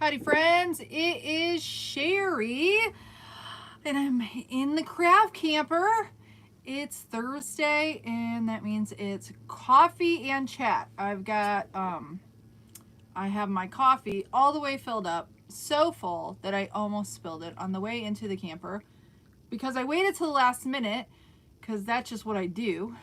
Howdy friends, it is Cheri and I'm in the craft camper. It's Thursday and that means it's coffee and chat. I have my coffee all the way filled up, so full that I almost spilled it on the way into the camper because I waited till the last minute because that's just what I do.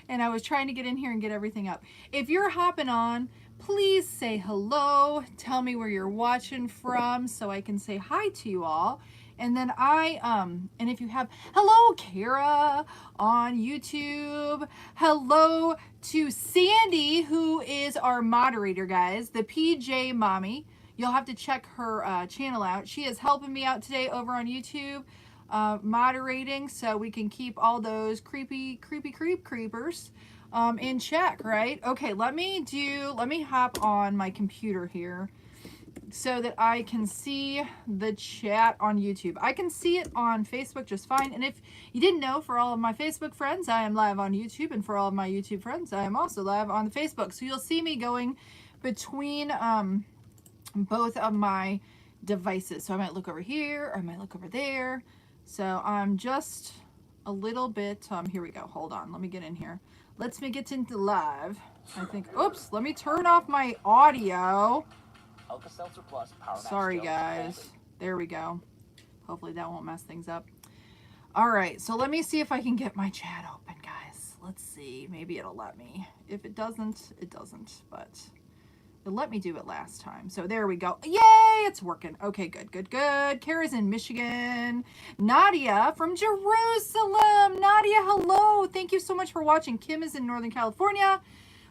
And I was trying to get in here and get everything up. If you're hopping on, please say hello. Tell me where you're watching from so I can say hi to you all. And then and if you have, hello Kara on YouTube. Hello to Sandy, who is our moderator, guys, the PJ Mommy. You'll have to check her channel out. She is helping me out today over on YouTube. Moderating so we can keep all those creepers in check, right? Okay, let me hop on my computer here so that I can see the chat on YouTube. I can see it on Facebook just fine. And if you didn't know, for all of my Facebook friends, I am live on YouTube, and for all of my YouTube friends, I am also live on the Facebook. So you'll see me going between both of my devices. So I might look over here, or I might look over there. So I'm just a little bit, here we go, hold on, let me get in here. Let's me get into live. I think, oops, let me turn off my audio. Sorry guys, there we go. Hopefully that won't mess things up. All right, so let me see if I can get my chat open, guys. Let's see, maybe it'll let me. If it doesn't, it doesn't, but it let me do it last time. So there we go. Yay, it's working. Okay, good. Kara's in Michigan. Nadia from Jerusalem. Nadia, hello. Thank you so much for watching. Kim is in Northern California.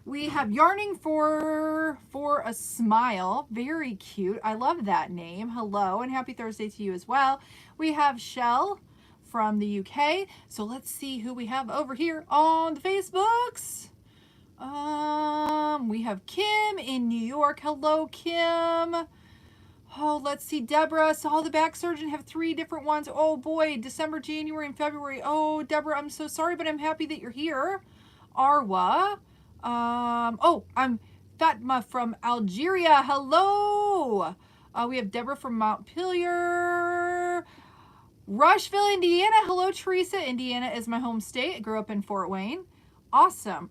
We have Yarning for a Smile. Very cute. I love that name. Hello, and happy Thursday to you as well. We have Shell from the UK. So let's see who we have over here on the Facebooks. We have Kim in New York. Hello, Kim. Oh, let's see, Deborah. Saw the back surgeon have 3 different ones. Oh boy, December, January, and February. Oh, Deborah, I'm so sorry, but I'm happy that you're here. Arwa. Oh, I'm Fatma from Algeria. Hello. We have Deborah from Montpelier. Rushville, Indiana. Hello, Teresa. Indiana is my home state. I grew up in Fort Wayne. Awesome.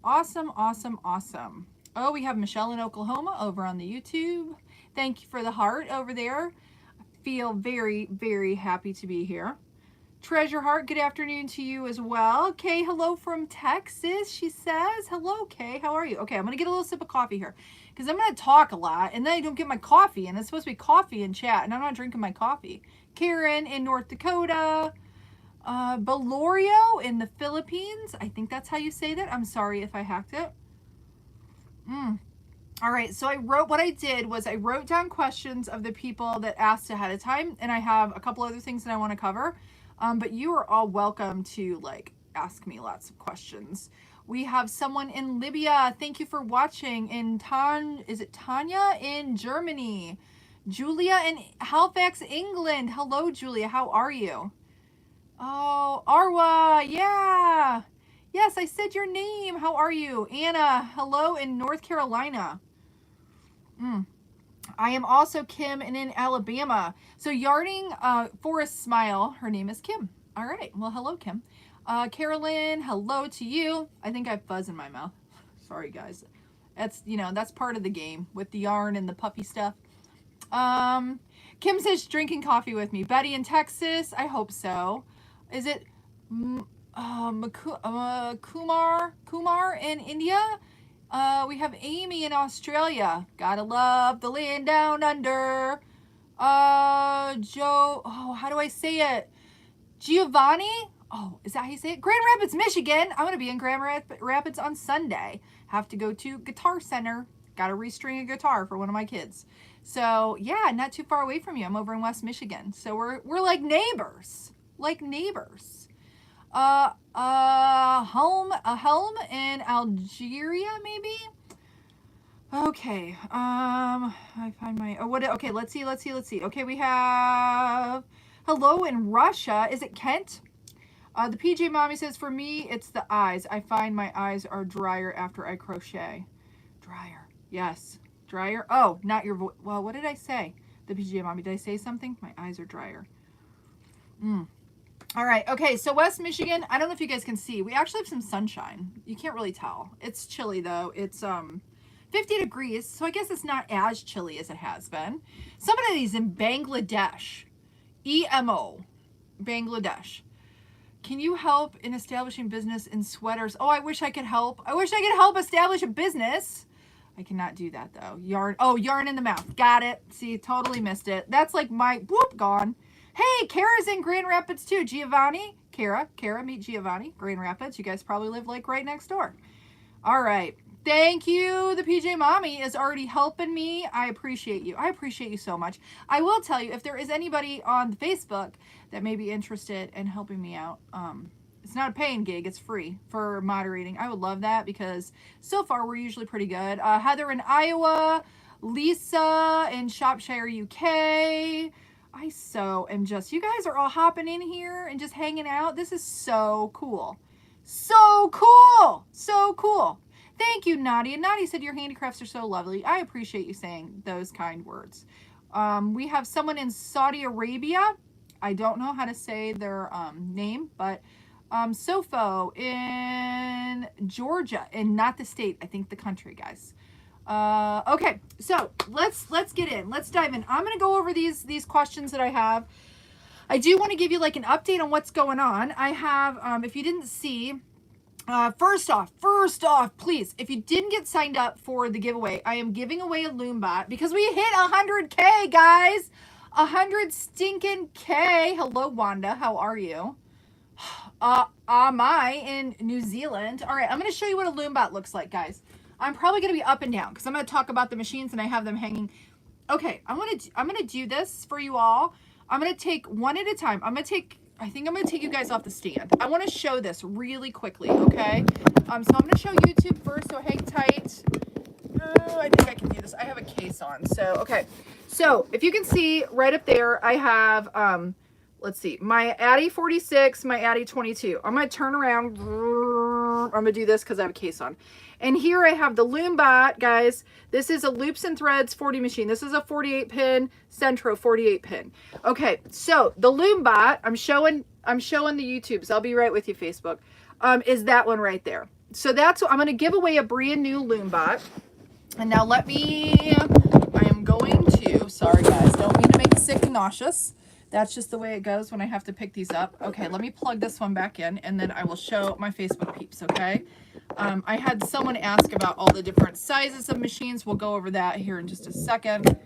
Oh, we have Michelle in Oklahoma over on the YouTube. Thank you for the heart over there. I feel very, very happy to be here. Treasure Heart, good afternoon to you as well. Kay, hello from Texas, she says. Hello, Kay, how are you? Okay, I'm going to get a little sip of coffee here because I'm going to talk a lot and then I don't get my coffee, and it's supposed to be coffee and chat, and I'm not drinking my coffee. Karen in North Dakota. Belorio in the Philippines. I think that's how you say that. I'm sorry if I hacked it. All right, so I wrote down questions of the people that asked ahead of time, and I have a couple other things that I want to cover. But you are all welcome to ask me lots of questions. We have someone in Libya. Thank you for watching. Is it Tanya in Germany? Julia in Halifax, England. Hello, Julia. How are you? Oh, Arwa, yeah. Yes, I said your name. How are you? Anna, hello in North Carolina. I am also Kim and in Alabama. So Yarning for a Smile, her name is Kim. All right, well, hello, Kim. Carolyn, hello to you. I think I have fuzz in my mouth. Sorry, guys. That's, that's part of the game with the yarn and the puppy stuff. Kim says drinking coffee with me. Betty in Texas, I hope so. Is it Kumar in India? We have Amy in Australia. Gotta love the land down under. Joe, oh, how do I say it? Giovanni? Oh, is that how you say it? Grand Rapids, Michigan. I'm gonna be in Grand Rapids on Sunday. Have to go to Guitar Center. Gotta restring a guitar for one of my kids. So yeah, not too far away from you. I'm over in West Michigan. So we're like neighbors. Helm in Algeria, maybe. Okay. I find my. Oh, what? Okay, let's see. Okay, we have hello in Russia. Is it Kent? The PJ Mommy says, for me, it's the eyes. I find my eyes are drier after I crochet. Drier. Yes. Drier. Oh, not your voice. Well, what did I say? The PJ Mommy. Did I say something? My eyes are drier. All right. Okay. So West Michigan. I don't know if you guys can see. We actually have some sunshine. You can't really tell. It's chilly though. It's 50 degrees. So I guess it's not as chilly as it has been. Somebody's in Bangladesh. EMO. Bangladesh. Can you help in establishing business in sweaters? Oh, I wish I could help. I wish I could help establish a business. I cannot do that though. Yarn. Oh, yarn in the mouth. Got it. See, totally missed it. That's like my whoop gone. Hey, Kara's in Grand Rapids too. Giovanni, Kara, meet Giovanni. Grand Rapids. You guys probably live like right next door. All right. Thank you. The PJ Mommy is already helping me. I appreciate you. I appreciate you so much. I will tell you, if there is anybody on Facebook that may be interested in helping me out, it's not a paying gig. It's free for moderating. I would love that because so far we're usually pretty good. Heather in Iowa, Lisa in Shropshire, UK. I so am just, you guys are all hopping in here and just hanging out. This is so cool. So cool. So cool. Thank you, Nadia. Nadia said your handicrafts are so lovely. I appreciate you saying those kind words. We have someone in Saudi Arabia. I don't know how to say their name, but Sofo in Georgia, and not the state, I think the country, guys. Okay, so let's get in. Let's dive in. I'm gonna go over these questions that I have. I do want to give you like an update on what's going on. I have, if you didn't see, first off, please, if you didn't get signed up for the giveaway, I am giving away a Loombot because we hit 100K, guys. 100 stinking K. Hello, Wanda. How are you? Am I in New Zealand? All right, I'm going to show you what a Loombot looks like, guys. I'm probably going to be up and down because I'm going to talk about the machines and I have them hanging. Okay, I'm going to do this for you all. I'm going to take one at a time. I think I'm going to take you guys off the stand. I want to show this really quickly, okay? So I'm going to show YouTube first, so hang tight. I think I can do this. I have a case on. So, okay. So, if you can see right up there, I have, let's see, my Addy 46, my Addy 22. I'm going to turn around. I'm going to do this because I have a case on. And here I have the Loombot, guys. This is a Loops and Threads 40 machine. This is a 48 pin, Centro 48 pin. Okay, so the Loombot, I'm showing the YouTubes. I'll be right with you, Facebook. Is that one right there. So that's what I'm going to give away, a brand new Loombot. And now I am going to, sorry guys, don't mean to make you sick and nauseous. That's just the way it goes when I have to pick these up. Okay, let me plug this one back in and then I will show my Facebook peeps, okay? I had someone ask about all the different sizes of machines. We'll go over that here in just a second.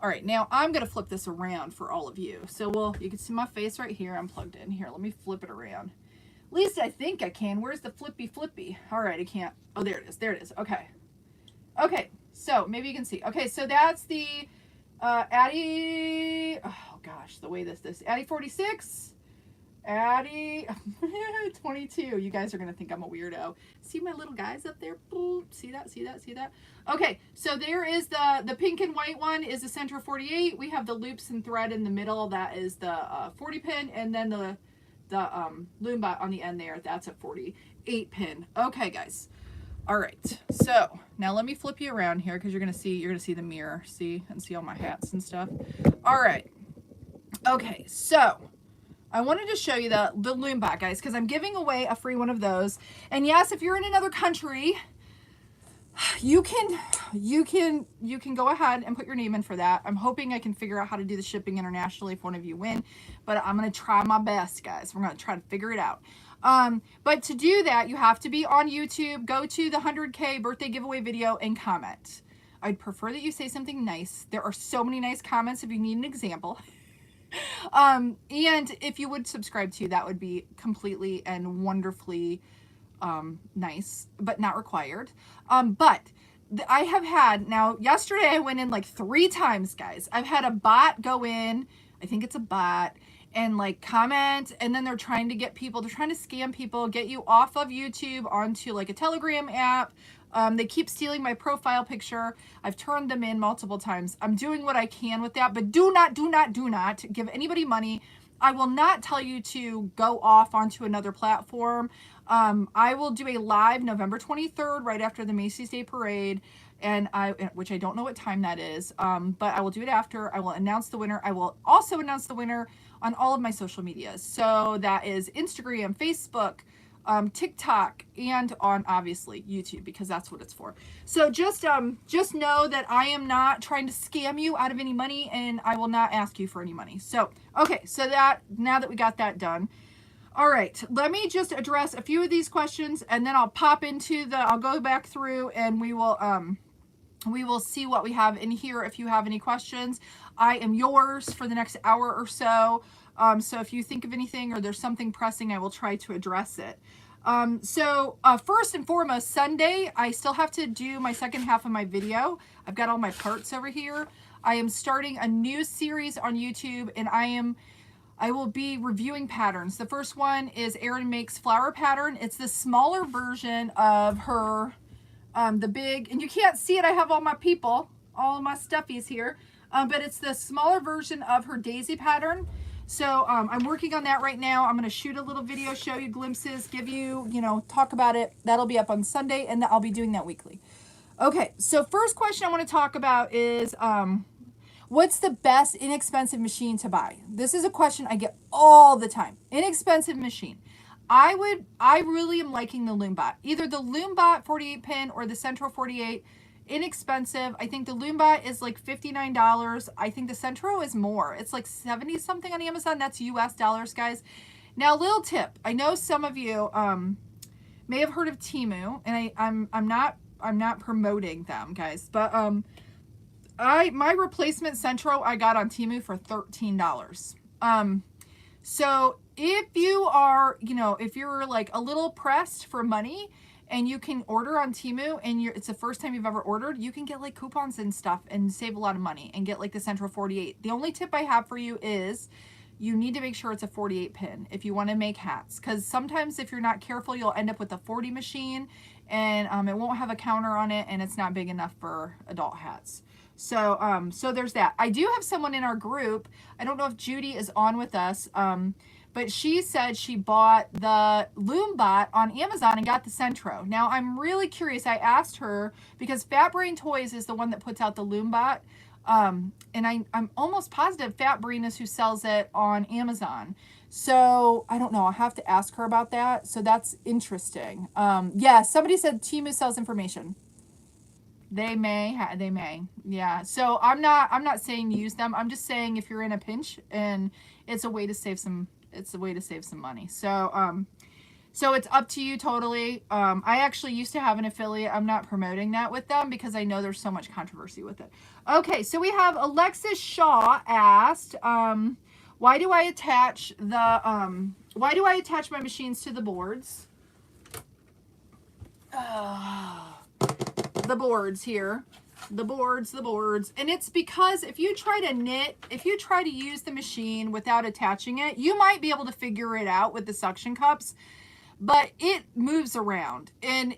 All right, now I'm going to flip this around for all of you. So you can see my face right here. I'm plugged in here. Let me flip it around. At least I think I can. Where's the flippy? All right, I can't. Oh, there it is. There it is. Okay. Okay, so maybe you can see. Okay, so that's the Addy, oh gosh, the way this Addy 46, Addy 22. You guys are going to think I'm a weirdo. See my little guys up there? Boop. See that? Okay, so there is the pink and white one is the Centro 48. We have the Loops and Thread in the middle. That is the 40 pin. And then the Loombot on the end there. That's a 48 pin. Okay, guys. All right, so now let me flip you around here because you're gonna see the mirror, see all my hats and stuff. All right, okay, so I wanted to show you the Loombot, guys, because I'm giving away a free one of those. And yes, if you're in another country, you can go ahead and put your name in for that. I'm hoping I can figure out how to do the shipping internationally if one of you win, but I'm gonna try my best, guys. We're gonna try to figure it out. But to do that, you have to be on YouTube, go to the 100K birthday giveaway video and comment. I'd prefer that you say something nice. There are so many nice comments if you need an example. And if you would subscribe to, that would be completely and wonderfully nice, but not required. But I have had, now yesterday I went in like 3 times, guys. I've had a bot go in, I think it's a bot, and like comment, and then they're trying to scam people, get you off of YouTube onto like a Telegram app. They keep stealing my profile picture. I've turned them in multiple times. I'm doing what I can with that, but do not give anybody money. I will not tell you to go off onto another platform. I will do a live November 23rd, right after the Macy's Day Parade. which I don't know what time that is, but I will do it after. I will announce the winner. I will also announce the winner on all of my social medias. So that is Instagram, Facebook, TikTok, and on obviously YouTube, because that's what it's for. So just know that I am not trying to scam you out of any money, and I will not ask you for any money. So, okay, so that, now that we got that done, all right, let me just address a few of these questions, and then I'll pop into I'll go back through, and we will see what we have in here. If you have any questions, I am yours for the next hour or so. So if you think of anything or there's something pressing, I will try to address it. First and foremost, Sunday, I still have to do my second half of my video. I've got all my parts over here. I am starting a new series on YouTube, and I will be reviewing patterns. The first one is Erin Makes Flower Pattern. It's the smaller version of her, the big, and you can't see it, I have all my people, all my stuffies here, but it's the smaller version of her daisy pattern. So I'm working on that right now. I'm going to shoot a little video, show you glimpses, give you, talk about it. That'll be up on Sunday, and I'll be doing that weekly. Okay, so first question I want to talk about is, what's the best inexpensive machine to buy? This is a question I get all the time. Inexpensive machine. I really am liking the Loombot. Either the Loombot 48 pin or the Centro 48. Inexpensive. I think the Loombot is like $59. I think the Centro is more. It's like 70 something on Amazon. That's US dollars, guys. Now, little tip. I know some of you may have heard of Temu, and I'm not promoting them, guys, but my replacement Centro I got on Temu for $13. So if you are, if you're like a little pressed for money, and you can order on Temu, and it's the first time you've ever ordered, you can get like coupons and stuff and save a lot of money and get like the Centro 48. The only tip I have for you is you need to make sure it's a 48 pin if you want to make hats, because sometimes if you're not careful, you'll end up with a 40 machine, and it won't have a counter on it, and it's not big enough for adult hats. So so there's that. I do have someone in our group, I don't know if Judy is on with us, but she said she bought the Loombot on Amazon and got the Centro. Now, I'm really curious. I asked her, because Fat Brain Toys is the one that puts out the Loombot. And I'm almost positive Fat Brain is who sells it on Amazon. So, I don't know. I'll have to ask her about that. So, that's interesting. Yeah, somebody said Temu sells information. They may. Yeah. So, I'm not saying use them. I'm just saying if you're in a pinch, and it's a way to save some money. So so it's up to you totally. I actually used to have an affiliate. I'm not promoting that with them because I know there's so much controversy with it. Okay, so we have Alexis Shaw asked, why do I attach my machines to the boards? The boards here. The boards, and it's because if you try to knit, if you try to use the machine without attaching it, you might be able to figure it out with the suction cups, but it moves around, and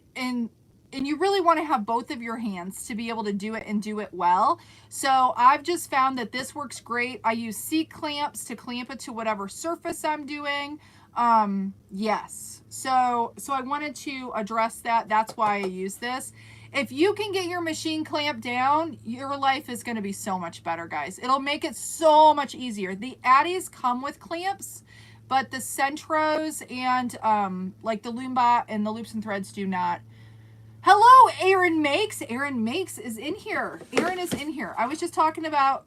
you really want to have both of your hands to be able to do it and do it well. So I've just found that this works great. I use C-clamps to clamp it to whatever surface I'm doing. Yes, so I wanted to address that. That's why I use this. If you can get your machine clamped down, your life is going to be so much better, guys. It'll make it so much easier. The Addies come with clamps, but the Centros and like the Loombot and the Loops and Threads do not. Hello, Erin Makes. Erin Makes is in here. Erin is in here. I was just talking about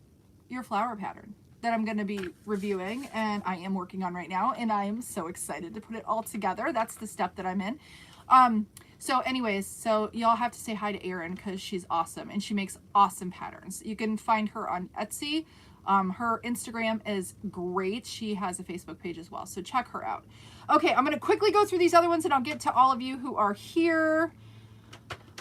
your flower pattern that I'm going to be reviewing, and I am working on right now, and I am so excited to put it all together. That's the step that I'm in. So anyways, so y'all have to say hi to Erin because she's awesome and she makes awesome patterns. You can find her on Etsy. Her Instagram is great. She has a Facebook page as well, so check her out. Okay, I'm going to quickly go through these other ones and I'll get to all of you who are here.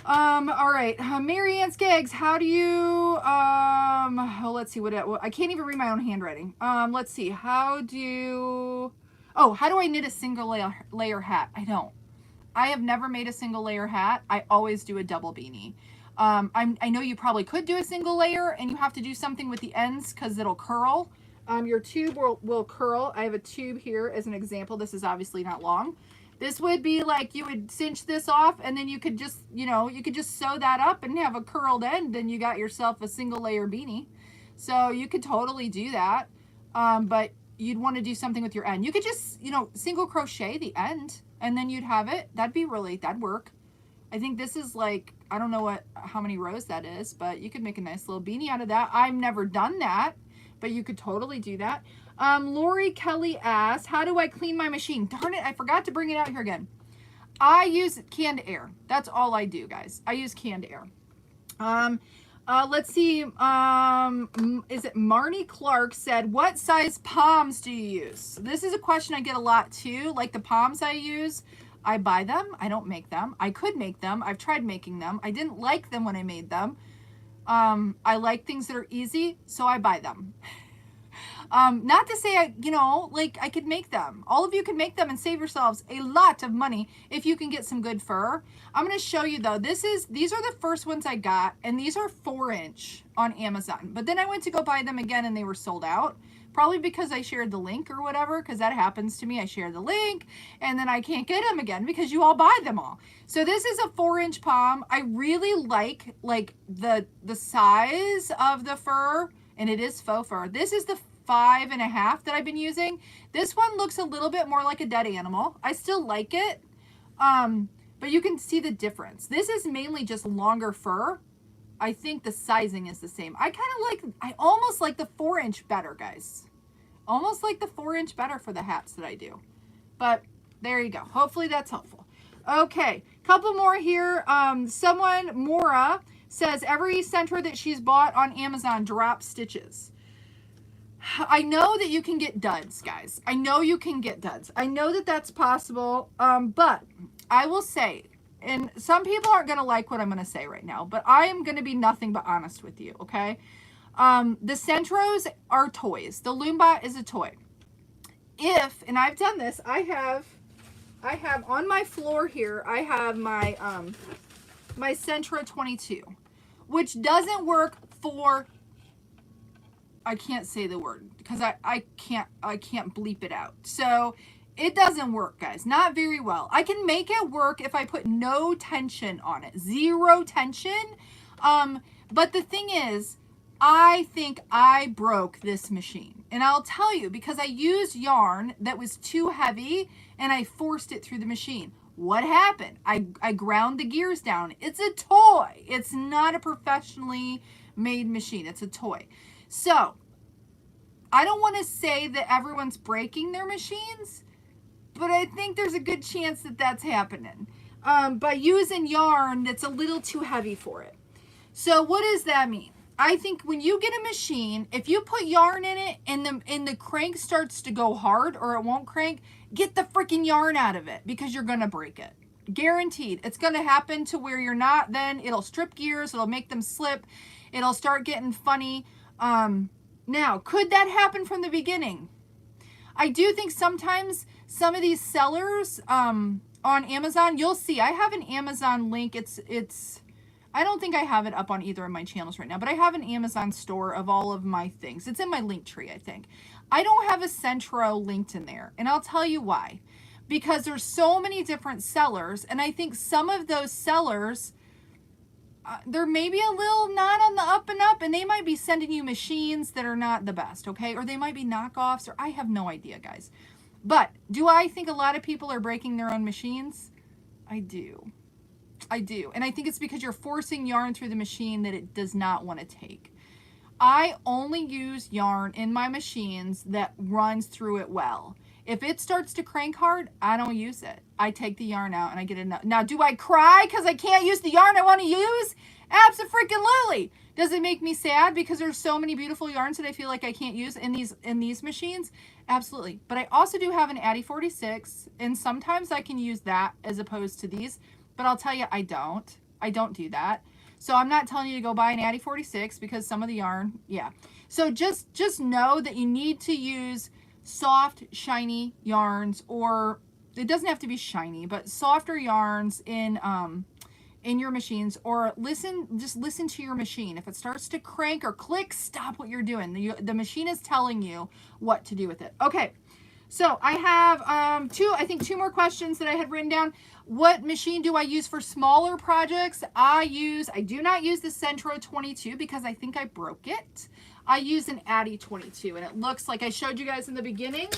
All right, Mary Ann Skaggs, how do you, oh, let's see, I can't even read my own handwriting. Let's see, how do I knit a single layer hat? I have never made a single layer hat. I always do a double beanie. I know you probably could do a single layer, and you have to do something with the ends because it'll curl. Your tube will curl. I have a tube here as an example. This is obviously not long. This would be like you would cinch this off and then you could just, you know, you could just sew that up and have a curled end and you got yourself a single layer beanie. So you could totally do that. But you'd want to do something with your end. You could just, you know, single crochet the end and then you'd have it. That'd work. I think this is like, I don't know how many rows that is, but you could make a nice little beanie out of that. I've never done that, but you could totally do that. Lori Kelly asked, how do I clean my machine? Darn it, I forgot to bring it out here again. I use canned air. That's all I do, guys. I use canned air. Let's see. Is it Marnie Clark said, what size palms do you use? This is a question I get a lot too. Like the palms I use, I buy them. I don't make them. I could make them. I've tried making them. I didn't like them when I made them. I like things that are easy, so I buy them. Not to say I could make them. All of you can make them and save yourselves a lot of money if you can get some good fur. I'm going to show you though. These are the first ones I got, and these are 4-inch on Amazon. But then I went to go buy them again and they were sold out. Probably because I shared the link or whatever, because that happens to me. I share the link and then I can't get them again because you all buy them all. So this is a 4-inch palm. I really like the size of the fur, and it is faux fur. This is the 5.5 that I've been using. This one looks a little bit more like a dead animal. I still like it, but you can see the difference. This is mainly just longer fur. I think the sizing is the same. I almost like the 4-inch better, guys. Almost like the 4-inch better for the hats that I do. But there you go. Hopefully that's helpful. Okay, couple more here. Mora says every center that she's bought on Amazon drops stitches. I know that you can get duds, guys. I know you can get duds. I know that that's possible. But I will say, and some people aren't going to like what I'm going to say right now, but I am going to be nothing but honest with you, okay? The Centros are toys. The Loombot is a toy. And I've done this, I have on my floor here, I have my my Centro 22, which doesn't work for, I can't say the word because I can't bleep it out. So it doesn't work, guys. Not very well. I can make it work if I put no tension on it. 0 tension. But the thing is, I think I broke this machine. And I'll tell you, because I used yarn that was too heavy and I forced it through the machine. What happened? I ground the gears down. It's a toy. It's not a professionally made machine. It's a toy. So I don't want to say that everyone's breaking their machines, but I think there's a good chance that that's happening by using yarn that's a little too heavy for it. So what does that mean? I think when you get a machine, if you put yarn in it and the crank starts to go hard or it won't crank, get the freaking yarn out of it because you're going to break it. Guaranteed. It's going to happen to where you're not, then it'll strip gears, it'll make them slip, it'll start getting funny. Now, could that happen from the beginning? I do think sometimes some of these sellers on Amazon, you'll see, I have an Amazon link. It's I don't think I have it up on either of my channels right now, but I have an Amazon store of all of my things. It's in my link tree, I think. I don't have a Centro linked in there, and I'll tell you why. Because there's so many different sellers, and I think some of those sellers, they're maybe a little not on the up and up, and they might be sending you machines that are not the best, okay? Or they might be knockoffs, or I have no idea, guys. But do I think a lot of people are breaking their own machines? I do. I do. And I think it's because you're forcing yarn through the machine that it does not want to take. I only use yarn in my machines that runs through it well. If it starts to crank hard, I don't use it. I take the yarn out and I get it. Now, do I cry because I can't use the yarn I want to use? Abso-freaking-lutely. Does it make me sad because there's so many beautiful yarns that I feel like I can't use in these machines? Absolutely. But I also do have an Addy 46, and sometimes I can use that as opposed to these. But I'll tell you, I don't do that. So I'm not telling you to go buy an Addy 46 because some of the yarn, yeah. So just know that you need to use soft, shiny yarns, or it doesn't have to be shiny, but softer yarns in your machines, or just listen to your machine. If it starts to crank or click, stop what you're doing. The machine is telling you what to do with it. Okay. So I have I think two more questions that I had written down. What machine do I use for smaller projects? I do not use the Centro 22 because I think I broke it. I use an Addy 22, and it looks like I showed you guys in the beginning.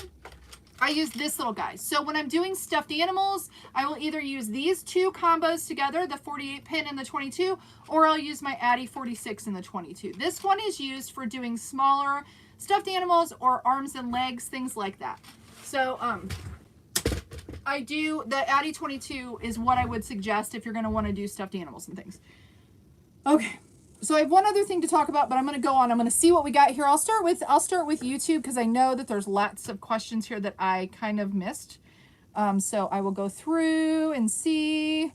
I use this little guy. So when I'm doing stuffed animals, I will either use these two combos together, the 48 pin and the 22, or I'll use my Addy 46 and the 22. This one is used for doing smaller stuffed animals or arms and legs, things like that. So I do, the Addy 22 is what I would suggest if you're going to want to do stuffed animals and things. Okay. So I have one other thing to talk about, but I'm going to go on. I'm going to see what we got here. I'll start with YouTube because I know that there's lots of questions here that I kind of missed. So I will go through and see.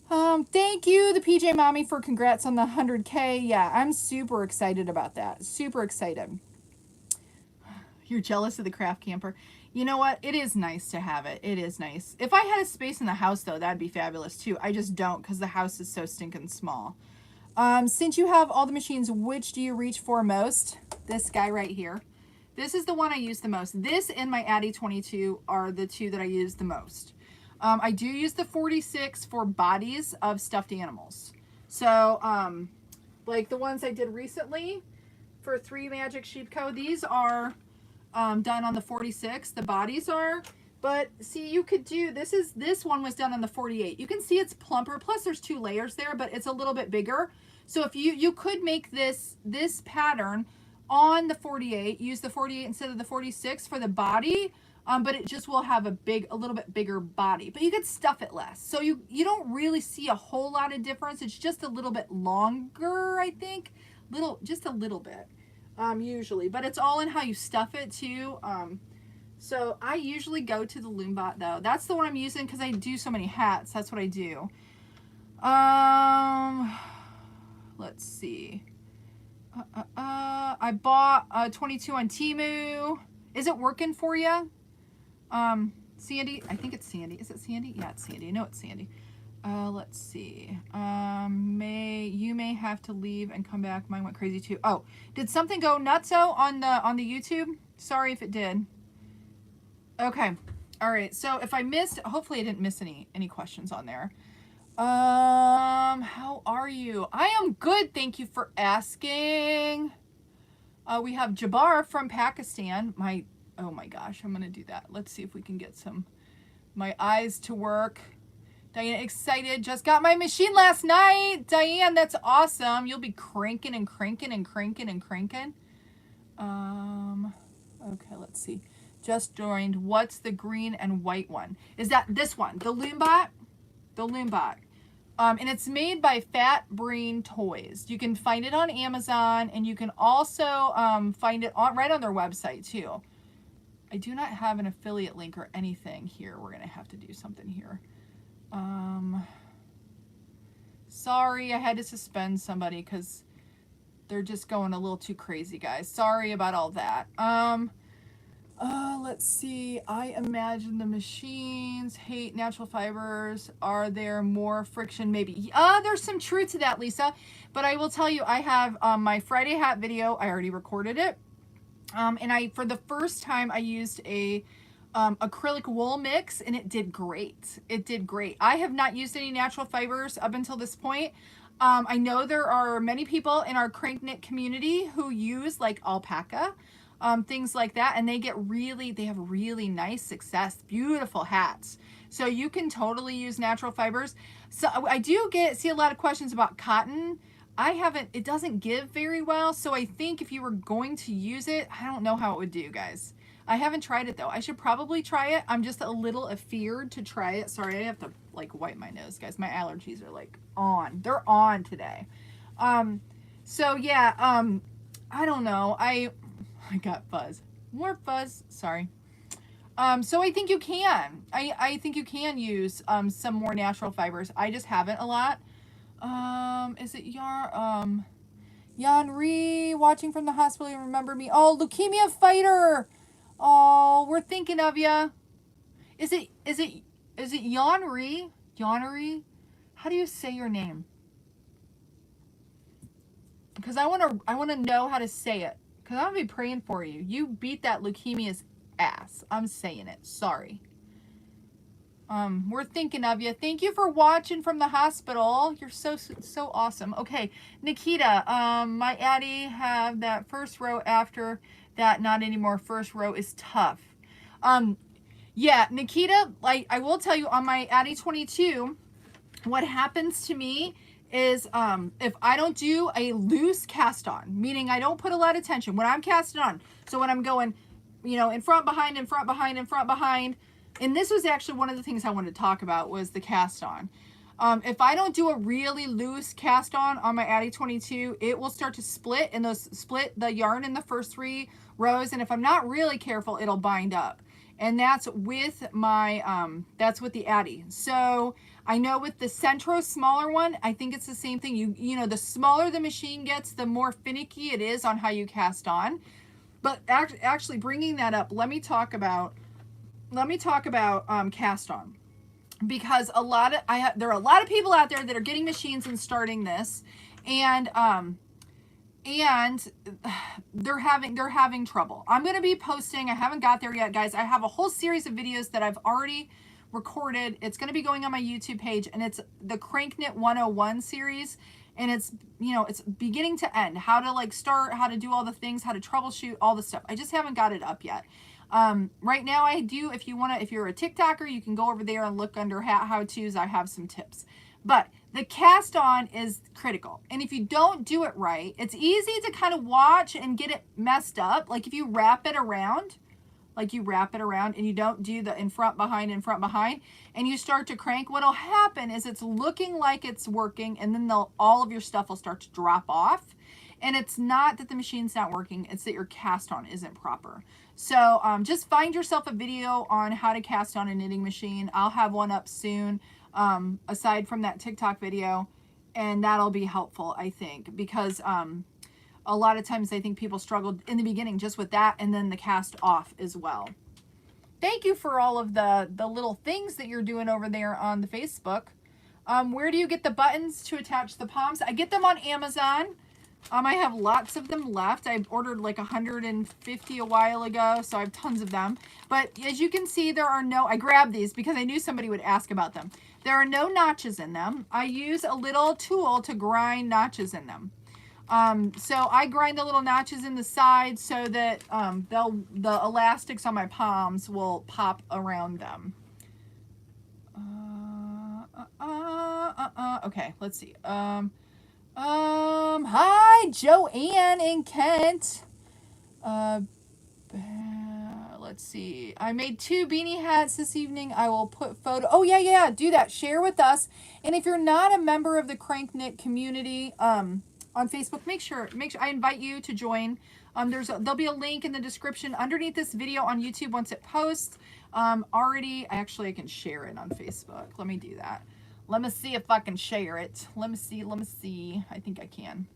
Thank you, the PJ Mommy, for congrats on the 100K. Yeah, I'm super excited about that. Super excited. You're jealous of the craft camper. You know what? It is nice to have it. It is nice. If I had a space in the house, though, that'd be fabulous, too. I just don't because the house is so stinking small. Since you have all the machines, which do you reach for most? This guy right here. This is the one I use the most. This and my Addy 22 are the two that I use the most. I do use the 46 for bodies of stuffed animals. So, like the ones I did recently for 3 Magic Sheep Co., these are done on the 46. The bodies are. But see, you could do, this one was done on the 48. You can see it's plumper, plus there's 2 layers there, but it's a little bit bigger. So if you could make this pattern on the 48, use the 48 instead of the 46 for the body, but it just will have a little bit bigger body. But you could stuff it less. So you don't really see a whole lot of difference. It's just a little bit longer, I think. Just a little bit, usually. But it's all in how you stuff it too. So I usually go to the Loombot though. That's the one I'm using because I do so many hats. That's what I do. Let's see. I bought a 22 on Temu. Is it working for you? Sandy, I think it's Sandy. Is it Sandy? Yeah, it's Sandy. I know it's Sandy. Let's see. You may have to leave and come back. Mine went crazy too. Oh, did something go nutso on the YouTube? Sorry if it did. Okay. All right. So if I missed, hopefully I didn't miss any questions on there. How are you? I am good. Thank you for asking. We have Jabbar from Pakistan. Oh my gosh, I'm going to do that. Let's see if we can get my eyes to work. Diane, excited. Just got my machine last night. Diane, that's awesome. You'll be cranking and cranking and cranking and cranking. Okay, let's see. Just joined. What's the green and white one? Is that this one? The Loombot? The Loombot. And it's made by Fat Brain Toys. You can find it on Amazon, and you can also find it right on their website too. I do not have an affiliate link or anything here. We're going to have to do something here. Sorry, I had to suspend somebody because they're just going a little too crazy, guys. Sorry about all that. Let's see. I imagine the machines hate natural fibers. Are there more friction? Maybe. There's some truth to that, Lisa. But I will tell you, I have my Friday hat video. I already recorded it. And for the first time, I used a acrylic wool mix, and it did great. It did great. I have not used any natural fibers up until this point. I know there are many people in our crank knit community who use like alpaca. Things like that, and they have really nice success, beautiful hats. So you can totally use natural fibers. So I do see a lot of questions about cotton. It doesn't give very well. So I think if you were going to use it, I don't know how it would do, guys. I haven't tried it though. I should probably try it. I'm just a little afeared to try it. Sorry, I have to like wipe my nose, guys. My allergies are like on. They're on today. So yeah, I don't know. I got fuzz. More fuzz. Sorry. So I think you can. I think you can use some more natural fibers. I just haven't a lot. Is it Yanri watching from the hospital? You remember me? Oh, leukemia fighter. Oh, we're thinking of ya. Is it Yanri? Yanri? How do you say your name? Because I want to know how to say it. Because I'm going to be praying for you. You beat that leukemia's ass. I'm saying it. Sorry. We're thinking of you. Thank you for watching from the hospital. You're so awesome. Okay, Nikita, my Addie have that first row after that, not anymore. First row is tough. Yeah, Nikita, like I will tell you on my Addie 22, what happens to me is if I don't do a loose cast on, meaning I don't put a lot of tension when I'm casting on. So when I'm going, you know, in front, behind, in front, behind, in front, behind, and this was actually one of the things I wanted to talk about was the cast on. If I don't do a really loose cast on my Addie 22, it will start to split, and those split the yarn in the first 3 rows. And if I'm not really careful, it'll bind up. And that's with my, that's with the Addie. So I know with the Centro smaller one, I think it's the same thing. You know, the smaller the machine gets, the more finicky it is on how you cast on. But actually bringing that up, let me talk about cast on, because there are a lot of people out there that are getting machines and starting this, and they're having trouble. I'm going to be posting, I haven't got there yet, guys. I have a whole series of videos that I've already recorded. It's going to be going on my YouTube page, and it's the Cranknit 101 series. And it's, you know, it's beginning to end. How to like start, how to do all the things, how to troubleshoot, all the stuff. I just haven't got it up yet. Right now I do, if you're a TikToker, you can go over there and look under how-tos. I have some tips. But the cast on is critical. And if you don't do it right, it's easy to kind of watch and get it messed up. Like if you wrap it around, and you don't do the in front, behind, and you start to crank, what'll happen is it's looking like it's working, and then all of your stuff will start to drop off. And it's not that the machine's not working, it's that your cast on isn't proper. So just find yourself a video on how to cast on a knitting machine. I'll have one up soon, aside from that TikTok video, and that'll be helpful, I think, because a lot of times I think people struggled in the beginning just with that, and then the cast off as well. Thank you for all of the little things that you're doing over there on the Facebook. Where do you get the buttons to attach the poms? I get them on Amazon. I have lots of them left. I ordered like 150 a while ago, so I have tons of them. But as you can see, I grabbed these because I knew somebody would ask about them. There are no notches in them. I use a little tool to grind notches in them. So I grind the little notches in the side so that the elastics on my palms will pop around them. Okay, let's see. Hi, Joanne in Kent. Let's see. I made 2 beanie hats this evening. I will put photo. Oh, yeah, do that. Share with us. And if you're not a member of the Cranknit community, on Facebook, make sure I invite you to join. There'll be a link in the description underneath this video on YouTube once it posts. I can share it on Facebook. Let me do that. Let me see if I can share it. Let me see. I think I can.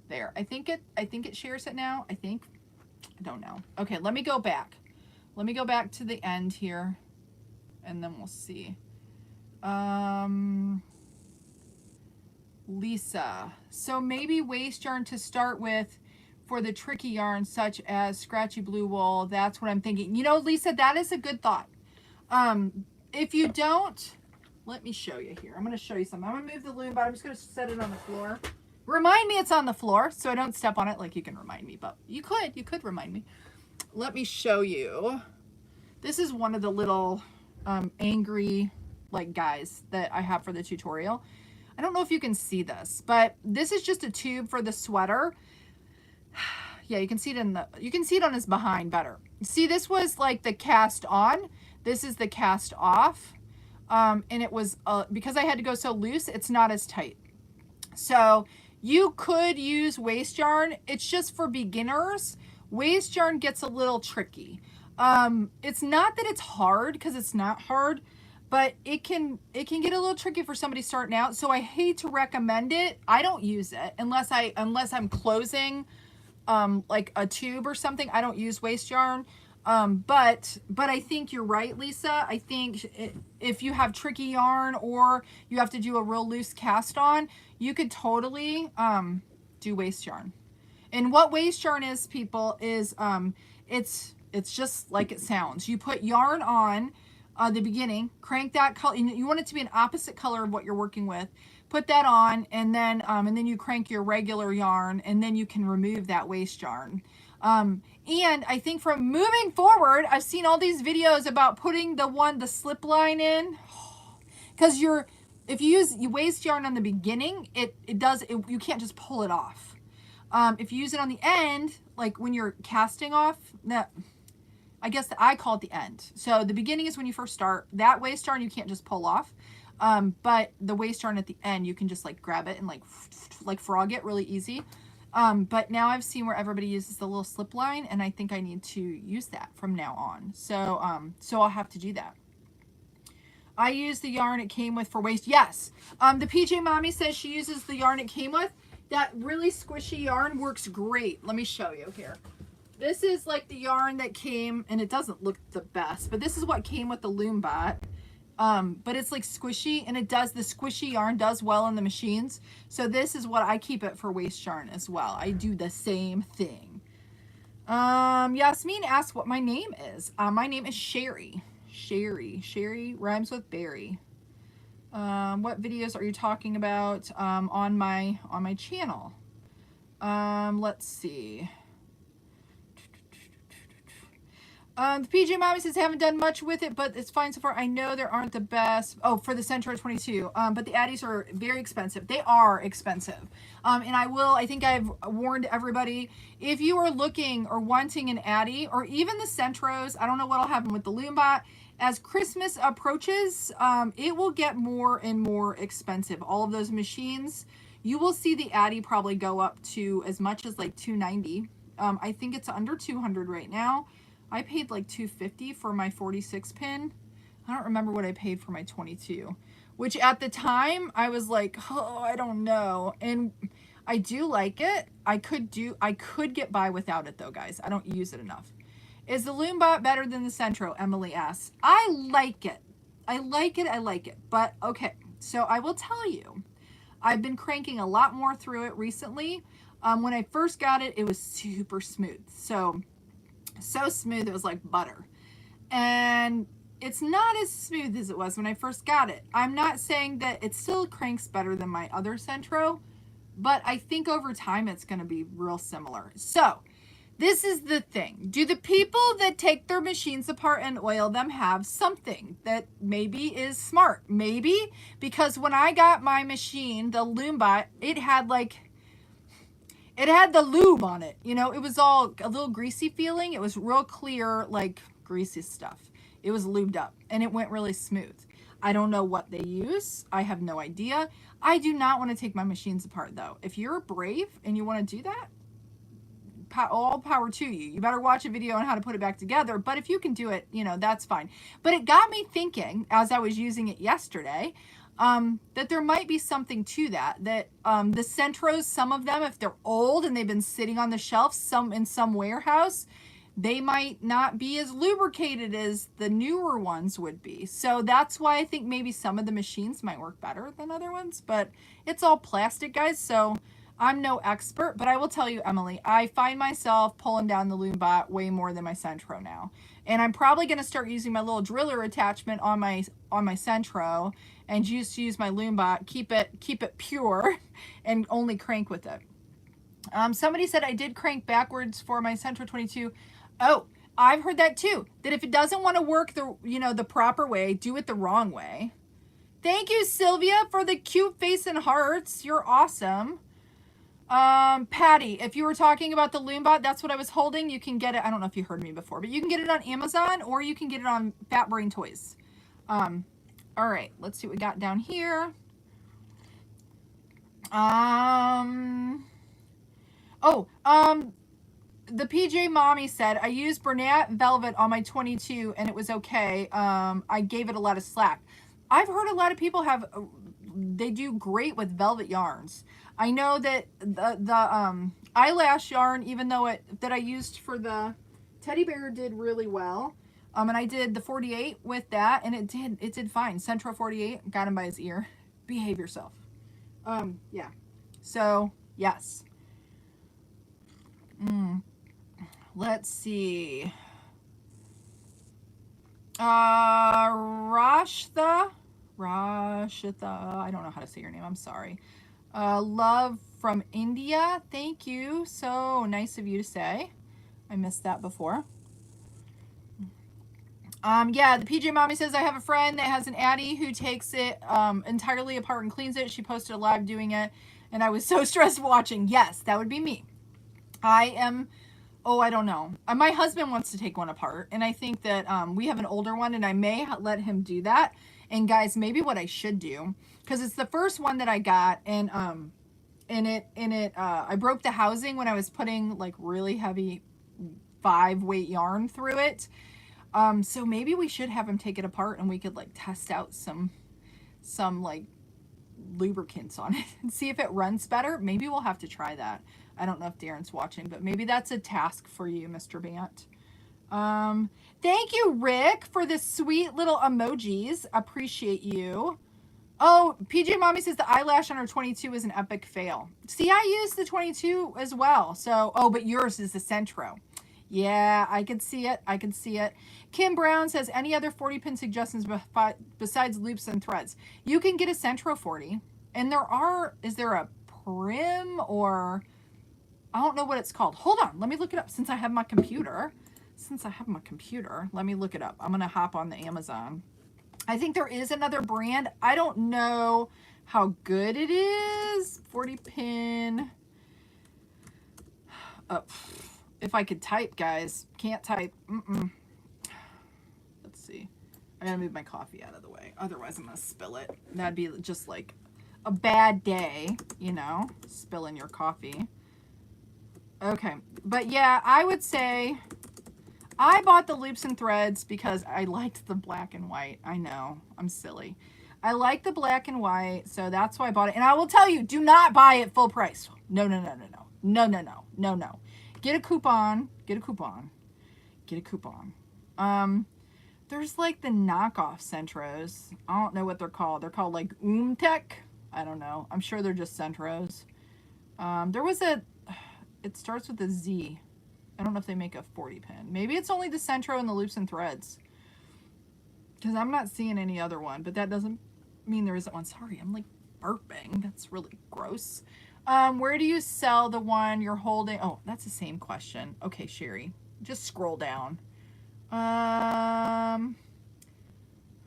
There. I think it shares it now. I don't know. Okay, let me go back. Let me go back to the end here, and then we'll see. Lisa. So maybe waste yarn to start with for the tricky yarn such as scratchy blue wool. That's what I'm thinking. You know, Lisa, that is a good thought. If you don't, let me show you here. I'm going to show you something. I'm going to move the loom, but I'm just going to set it on the floor. Remind me it's on the floor so I don't step on it. Like you can remind me, but you could remind me. Let me show you. This is one of the little angry like guys that I have for the tutorial. I don't know if you can see this, but this is just a tube for the sweater. Yeah, you can see it on his behind better. See, this was like the cast on. This is the cast off. And it was, because I had to go so loose, it's not as tight. So you could use waste yarn. It's just for beginners. Waste yarn gets a little tricky. It's not that it's hard, because it's not hard, but it can get a little tricky for somebody starting out. So I hate to recommend it. I don't use it unless I'm closing like a tube or something. I don't use waste yarn. But I think you're right, Lisa. I think if you have tricky yarn or you have to do a real loose cast on, you could totally do waste yarn. And what waste yarn is, people, is It's just like it sounds. You put yarn on the beginning, crank that color. You want it to be an opposite color of what you're working with. Put that on, and then you crank your regular yarn, and then you can remove that waste yarn. And I think from moving forward, I've seen all these videos about putting the slip line in, because if you use waste yarn on the beginning, you can't just pull it off. If you use it on the end, like when you're casting off, I guess I call it the end. So the beginning is when you first start. That waste yarn you can't just pull off. But the waste yarn at the end, you can just like grab it and like frog it really easy. But now I've seen where everybody uses the little slip line, and I think I need to use that from now on. So I'll have to do that. I use the yarn it came with for waste. Yes. The PJ Mommy says she uses the yarn it came with. That really squishy yarn works great. Let me show you here. This is like the yarn that came, and it doesn't look the best, but this is what came with the Loombot. But it's like squishy, and the squishy yarn does well in the machines. So this is what I keep it for waste yarn as well. I do the same thing. Yasmin asked what my name is. My name is Cheri. Cheri rhymes with berry. What videos are you talking about on my channel? Let's see. The PJ Mommy says, haven't done much with it, but it's fine so far. I know there aren't the best. Oh, for the Centro 22. But the Addies are very expensive. They are expensive. And I think I've warned everybody, if you are looking or wanting an Addie, or even the Centros, I don't know what'll happen with the Loombot. As Christmas approaches, it will get more and more expensive. All of those machines, you will see the Addie probably go up to as much as like $290. I think it's under $200 right now. I paid like $250 for my 46 pin. I don't remember what I paid for my 22, which at the time I was like, oh, I don't know. And I do like it. I could get by without it though, guys. I don't use it enough. Is the Loombot better than the Centro? Emily asks. I like it. I like it. But okay, so I will tell you, I've been cranking a lot more through it recently. When I first got it, it was super smooth. So smooth, it was like butter. And it's not as smooth as it was when I first got it. I'm not saying that it still cranks better than my other Centro, but I think over time it's going to be real similar. So this is the thing. Do the people that take their machines apart and oil them have something that maybe is smart? Maybe because when I got my machine, the Loombot, it had the lube on it. You know, it was all a little greasy feeling. It was real clear, like greasy stuff. It was lubed up and it went really smooth. I don't know what they use. I have no idea. I do not want to take my machines apart though. If you're brave and you want to do that, all power to you. You better watch a video on how to put it back together. But if you can do it, you know, that's fine. But it got me thinking as I was using it yesterday, that there might be something to that, the Centros, some of them, if they're old and they've been sitting on the shelf in some warehouse, they might not be as lubricated as the newer ones would be. So that's why I think maybe some of the machines might work better than other ones, but it's all plastic, guys. So I'm no expert, but I will tell you, Emily, I find myself pulling down the Loombot way more than my Centro now. And I'm probably going to start using my little driller attachment on my Centro and just use my Loombot, keep it pure and only crank with it. Somebody said I did crank backwards for my Centro 22. Oh, I've heard that too, that if it doesn't want to work the proper way, do it the wrong way. Thank you, Sylvia, for the cute face and hearts. You're awesome. Patty, if you were talking about the Loombot, that's what I was holding. You can get it. I don't know if you heard me before, but you can get it on Amazon or you can get it on Fat Brain Toys. All right, let's see what we got down here. The PJ Mommy said, I used Bernat Velvet on my 22 and it was okay. I gave it a lot of slack. I've heard a lot of people they do great with velvet yarns. I know that the eyelash yarn, even though that I used for the teddy bear did really well. And I did the 48 with that and it did fine. Centro 48, got him by his ear. Behave yourself. Yeah. So, yes. Let's see. Rashitha, I don't know how to say your name. I'm sorry. Love from India. Thank you. So nice of you to say. I missed that before. Yeah, the PJ Mommy says, I have a friend that has an Addy who takes it entirely apart and cleans it. She posted a live doing it, and I was so stressed watching. Yes, that would be me. I am, oh, I don't know. My husband wants to take one apart, and I think that we have an older one, and I may let him do that. And guys, maybe what I should do, because it's the first one that I got, and I broke the housing when I was putting like really heavy 5-weight yarn through it. So maybe we should have him take it apart and we could like test out some like lubricants on it and see if it runs better. Maybe we'll have to try that. I don't know if Darren's watching, but maybe that's a task for you, Mr. Bant. Thank you, Rick, for the sweet little emojis. Appreciate you. Oh, PJ Mommy says the eyelash on her 22 is an epic fail. See, I used the 22 as well. So, oh, but yours is the Centro. Yeah, I can see it. I can see it. Kim Brown says, any other 40-pin suggestions besides loops and threads? You can get a Centro 40. And is there a Prim or, I don't know what it's called. Hold on. Let me look it up since I have my computer. Let me look it up. I'm going to hop on the Amazon. I think there is another brand. I don't know how good it is. 40-pin. If I could type, guys. Can't type. Let's see. I gotta move my coffee out of the way. Otherwise, I'm gonna spill it. That'd be just like a bad day, you know, spilling your coffee. Okay. But yeah, I would say I bought the loops and threads because I liked the black and white. I know, I'm silly. I like the black and white, so that's why I bought it. And I will tell you, do not buy it full price. No. Get a coupon. There's like the knockoff Centros. I don't know what they're called. They're called like Umtech. I don't know. I'm sure they're just Centros. It starts with a Z. I don't know if they make a 40-pin. Maybe it's only the Centro and the loops and threads. Because I'm not seeing any other one, but that doesn't mean there isn't one. Sorry, I'm like burping. That's really gross. Where do you sell the one you're holding? Oh, that's the same question. Okay, Cheri, just scroll down.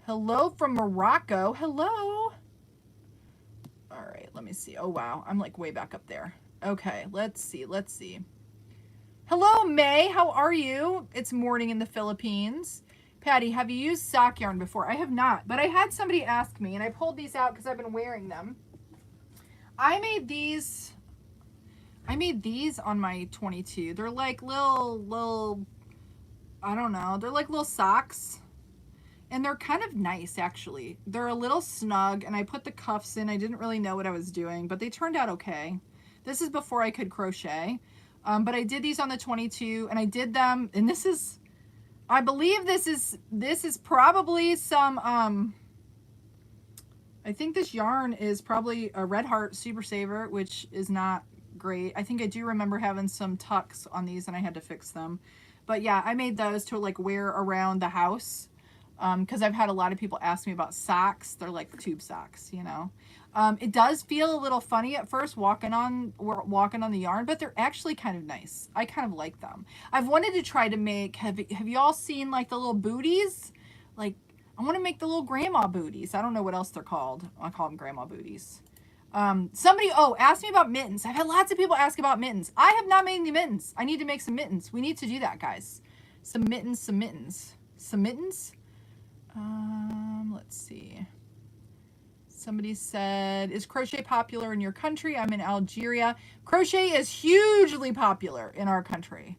Hello from Morocco. Hello. All right, let me see. Oh, wow. I'm like way back up there. Okay, let's see. Hello, May. How are you? It's morning in the Philippines. Patty, have you used sock yarn before? I have not, but I had somebody ask me, and I pulled these out because I've been wearing them. I made these on my 22. They're like little, I don't know. They're like little socks. And they're kind of nice, actually. They're a little snug, and I put the cuffs in. I didn't really know what I was doing, but they turned out okay. This is before I could crochet. But I did these on the 22, and I did them, and this is, I believe this is probably some, I think this yarn is probably a Red Heart Super Saver, which is not great. I think I do remember having some tucks on these, and I had to fix them. But yeah, I made those to like wear around the house. Because I've had a lot of people ask me about socks. They're like tube socks, you know. It does feel a little funny at first walking on the yarn, but they're actually kind of nice. I kind of like them. I've wanted to try to make, have you all seen like the little booties? Like, I want to make the little grandma booties. I don't know what else they're called. I call them grandma booties. Somebody asked me about mittens. I've had lots of people ask about mittens. I have not made any mittens. I need to make some mittens. We need to do that, guys. Some mittens. Let's see. Somebody said, is crochet popular in your country? I'm in Algeria. Crochet is hugely popular in our country.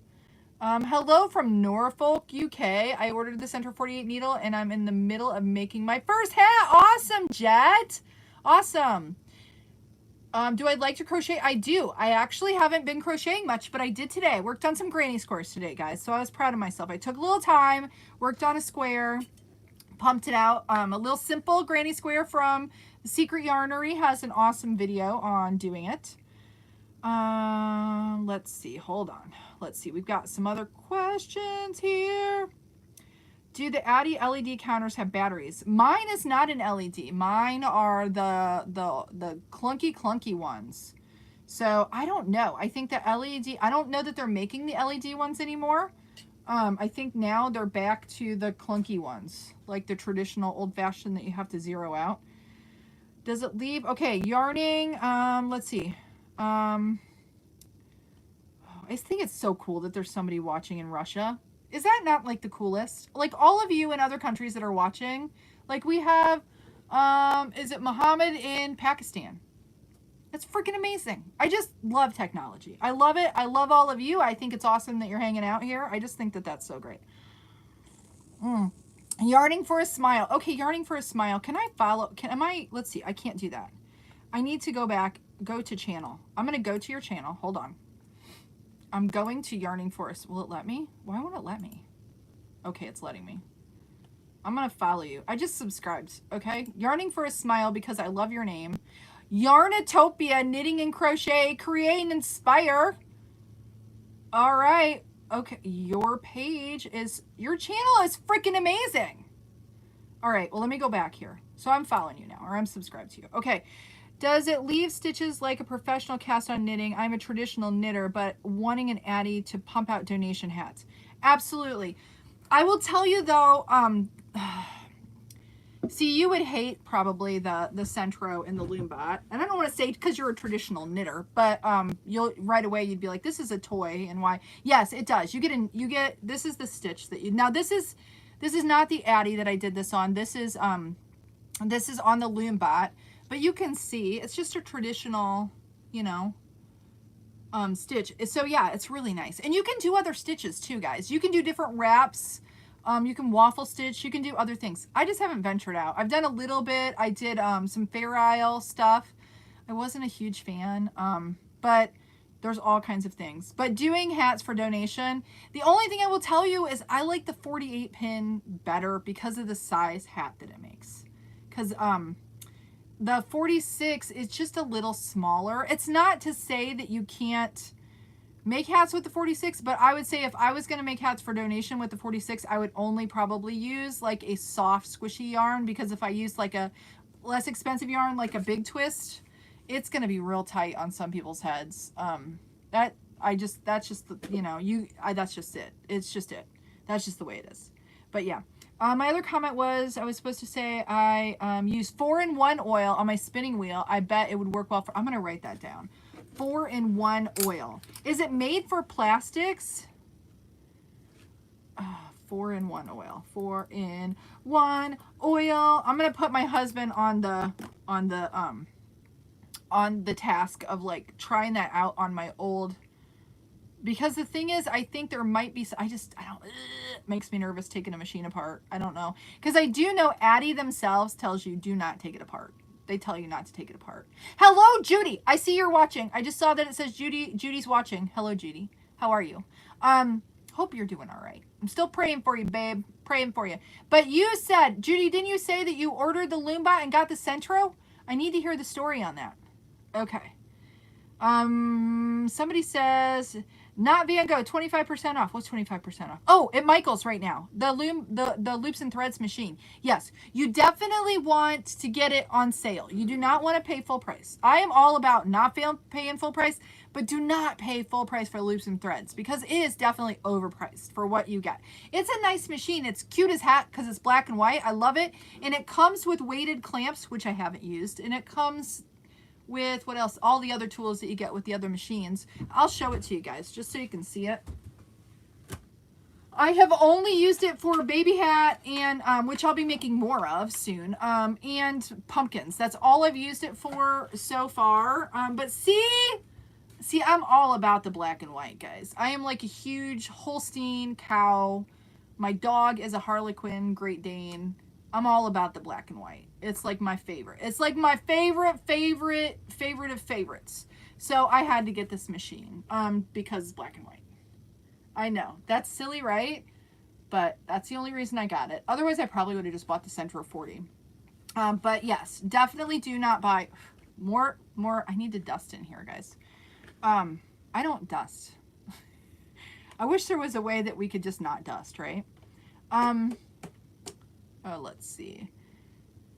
Hello from Norfolk, UK. I ordered the Centro 48 needle, and I'm in the middle of making my first hat. Awesome, Jet. Awesome. Do I like to crochet? I do. I actually haven't been crocheting much, but I did today. I worked on some granny squares today, guys, so I was proud of myself. I took a little time, worked on a square, pumped it out. A little simple granny square from The Secret Yarnery has an awesome video on doing it. Let's see. Hold on. Let's see. We've got some other questions here. Do the Addy LED counters have batteries? Mine is not an LED. Mine are the clunky ones. So I don't know. I think the LED, I don't know that they're making the LED ones anymore. I think now they're back to the clunky ones, like the traditional old-fashioned that you have to zero out. Does it leave? Okay, yarning. Let's see. I think it's so cool that there's somebody watching in Russia. Is that not like the coolest? Like all of you in other countries that are watching, like we have, is it Muhammad in Pakistan? It's freaking amazing. I just love technology. I love it. I love all of you. I think it's awesome that you're hanging out here. I just think that that's so great. Yarning for a smile. Okay, yarning for a smile. Can I follow? Let's see. I can't do that. I need to go back, go to channel. I'm going to go to your channel. Hold on. I'm going to yarning for a, will it let me? Why won't it let me? Okay, it's letting me. I'm going to follow you. I just subscribed. Okay. Yarning for a smile because I love your name. Yarnatopia, knitting and crochet, create and inspire. All right. Okay. Your page is, your channel is freaking amazing. All right. Well, let me go back here. So I'm following you now, or I'm subscribed to you. Okay. Does it leave stitches like a professional cast on knitting? I'm a traditional knitter, but wanting an Addy to pump out donation hats. Absolutely. I will tell you though, see, you would hate probably the Centro and the Loombot. And I don't want to say because you're a traditional knitter, but you'll right away you'd be like, this is a toy, and why? Yes, it does. You get this is the stitch that you, now this is not the Addy that I did this on. This is on the Loombot, but you can see it's just a traditional, you know, stitch. So yeah, it's really nice. And you can do other stitches too, guys. You can do different wraps. You can waffle stitch. You can do other things. I just haven't ventured out. I've done a little bit. I did some Fair Isle stuff. I wasn't a huge fan, but there's all kinds of things. But doing hats for donation, the only thing I will tell you is I like the 48 pin better because of the size hat that it makes. Because the 46 is just a little smaller. It's not to say that you can't make hats with the 46, but I would say if I was going to make hats for donation with the 46, I would only probably use like a soft squishy yarn, because if I use like a less expensive yarn like a Big Twist, it's going to be real tight on some people's heads. That's just the, you know, that's just it. It's just it. That's just the way it is. But yeah. My other comment was I was supposed to say I use 4-in-1 oil on my spinning wheel. I bet it would work well for, I'm going to write that down. 4-in-1 oil. Is it made for plastics? 4-in-1 oil. 4-in-1 oil. I'm gonna put my husband on the task of like trying that out on my old, because the thing is, I think there might be, I don't, it makes me nervous taking a machine apart. I don't know, because I do know Addy themselves tells you do not take it apart. They tell you not to take it apart. Hello, Judy. I see you're watching. I just saw that it says Judy's watching. Hello, Judy. How are you? Hope you're doing all right. I'm still praying for you, babe. Praying for you. But you said, Judy, didn't you say that you ordered the Loombot and got the Centro? I need to hear the story on that. Okay. Somebody says, not Van Gogh, 25% off. What's 25% off? Oh, at Michael's right now. The Loops and Threads machine. Yes, you definitely want to get it on sale. You do not want to pay full price. I am all about not paying full price, but do not pay full price for Loops and Threads, because it is definitely overpriced for what you get. It's a nice machine. It's cute as hat because it's black and white. I love it. And it comes with weighted clamps, which I haven't used. And it comes with what else? All the other tools that you get with the other machines. I'll show it to you guys just so you can see it. I have only used it for a baby hat, and which I'll be making more of soon, and pumpkins. That's all I've used it for so far. But see, I'm all about the black and white, guys. I am like a huge Holstein cow. My dog is a Harlequin Great Dane. I'm all about the black and white. It's like my favorite. It's like my favorite of favorites. So I had to get this machine because it's black and white. I know. That's silly, right? But that's the only reason I got it. Otherwise, I probably would have just bought the Centro 40. But yes, definitely do not buy more. I need to dust in here, guys. I don't dust. I wish there was a way that we could just not dust, right? Oh, let's see.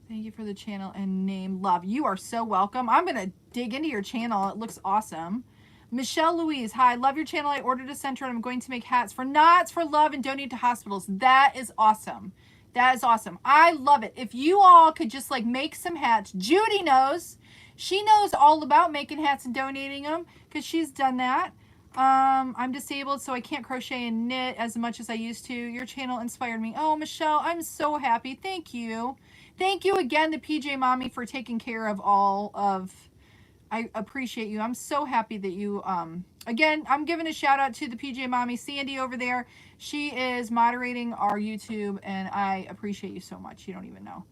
Thank you for the channel and name. Love. You are so welcome. I'm going to dig into your channel. It looks awesome. Michelle Louise. Hi. Love your channel. I ordered a Centro and I'm going to make hats for Knots for Love and donate to hospitals. That is awesome. That is awesome. I love it. If you all could just like make some hats. Judy knows. She knows all about making hats and donating them because she's done that. I'm disabled, so I can't crochet and knit as much as I used to. Your channel inspired me. Oh, Michelle, I'm so happy. Thank you. Thank you again to PJ Mommy for taking care of all of, I appreciate you. I'm so happy that you, again, I'm giving a shout out to the PJ Mommy, Sandy over there. She is moderating our YouTube, and I appreciate you so much. You don't even know.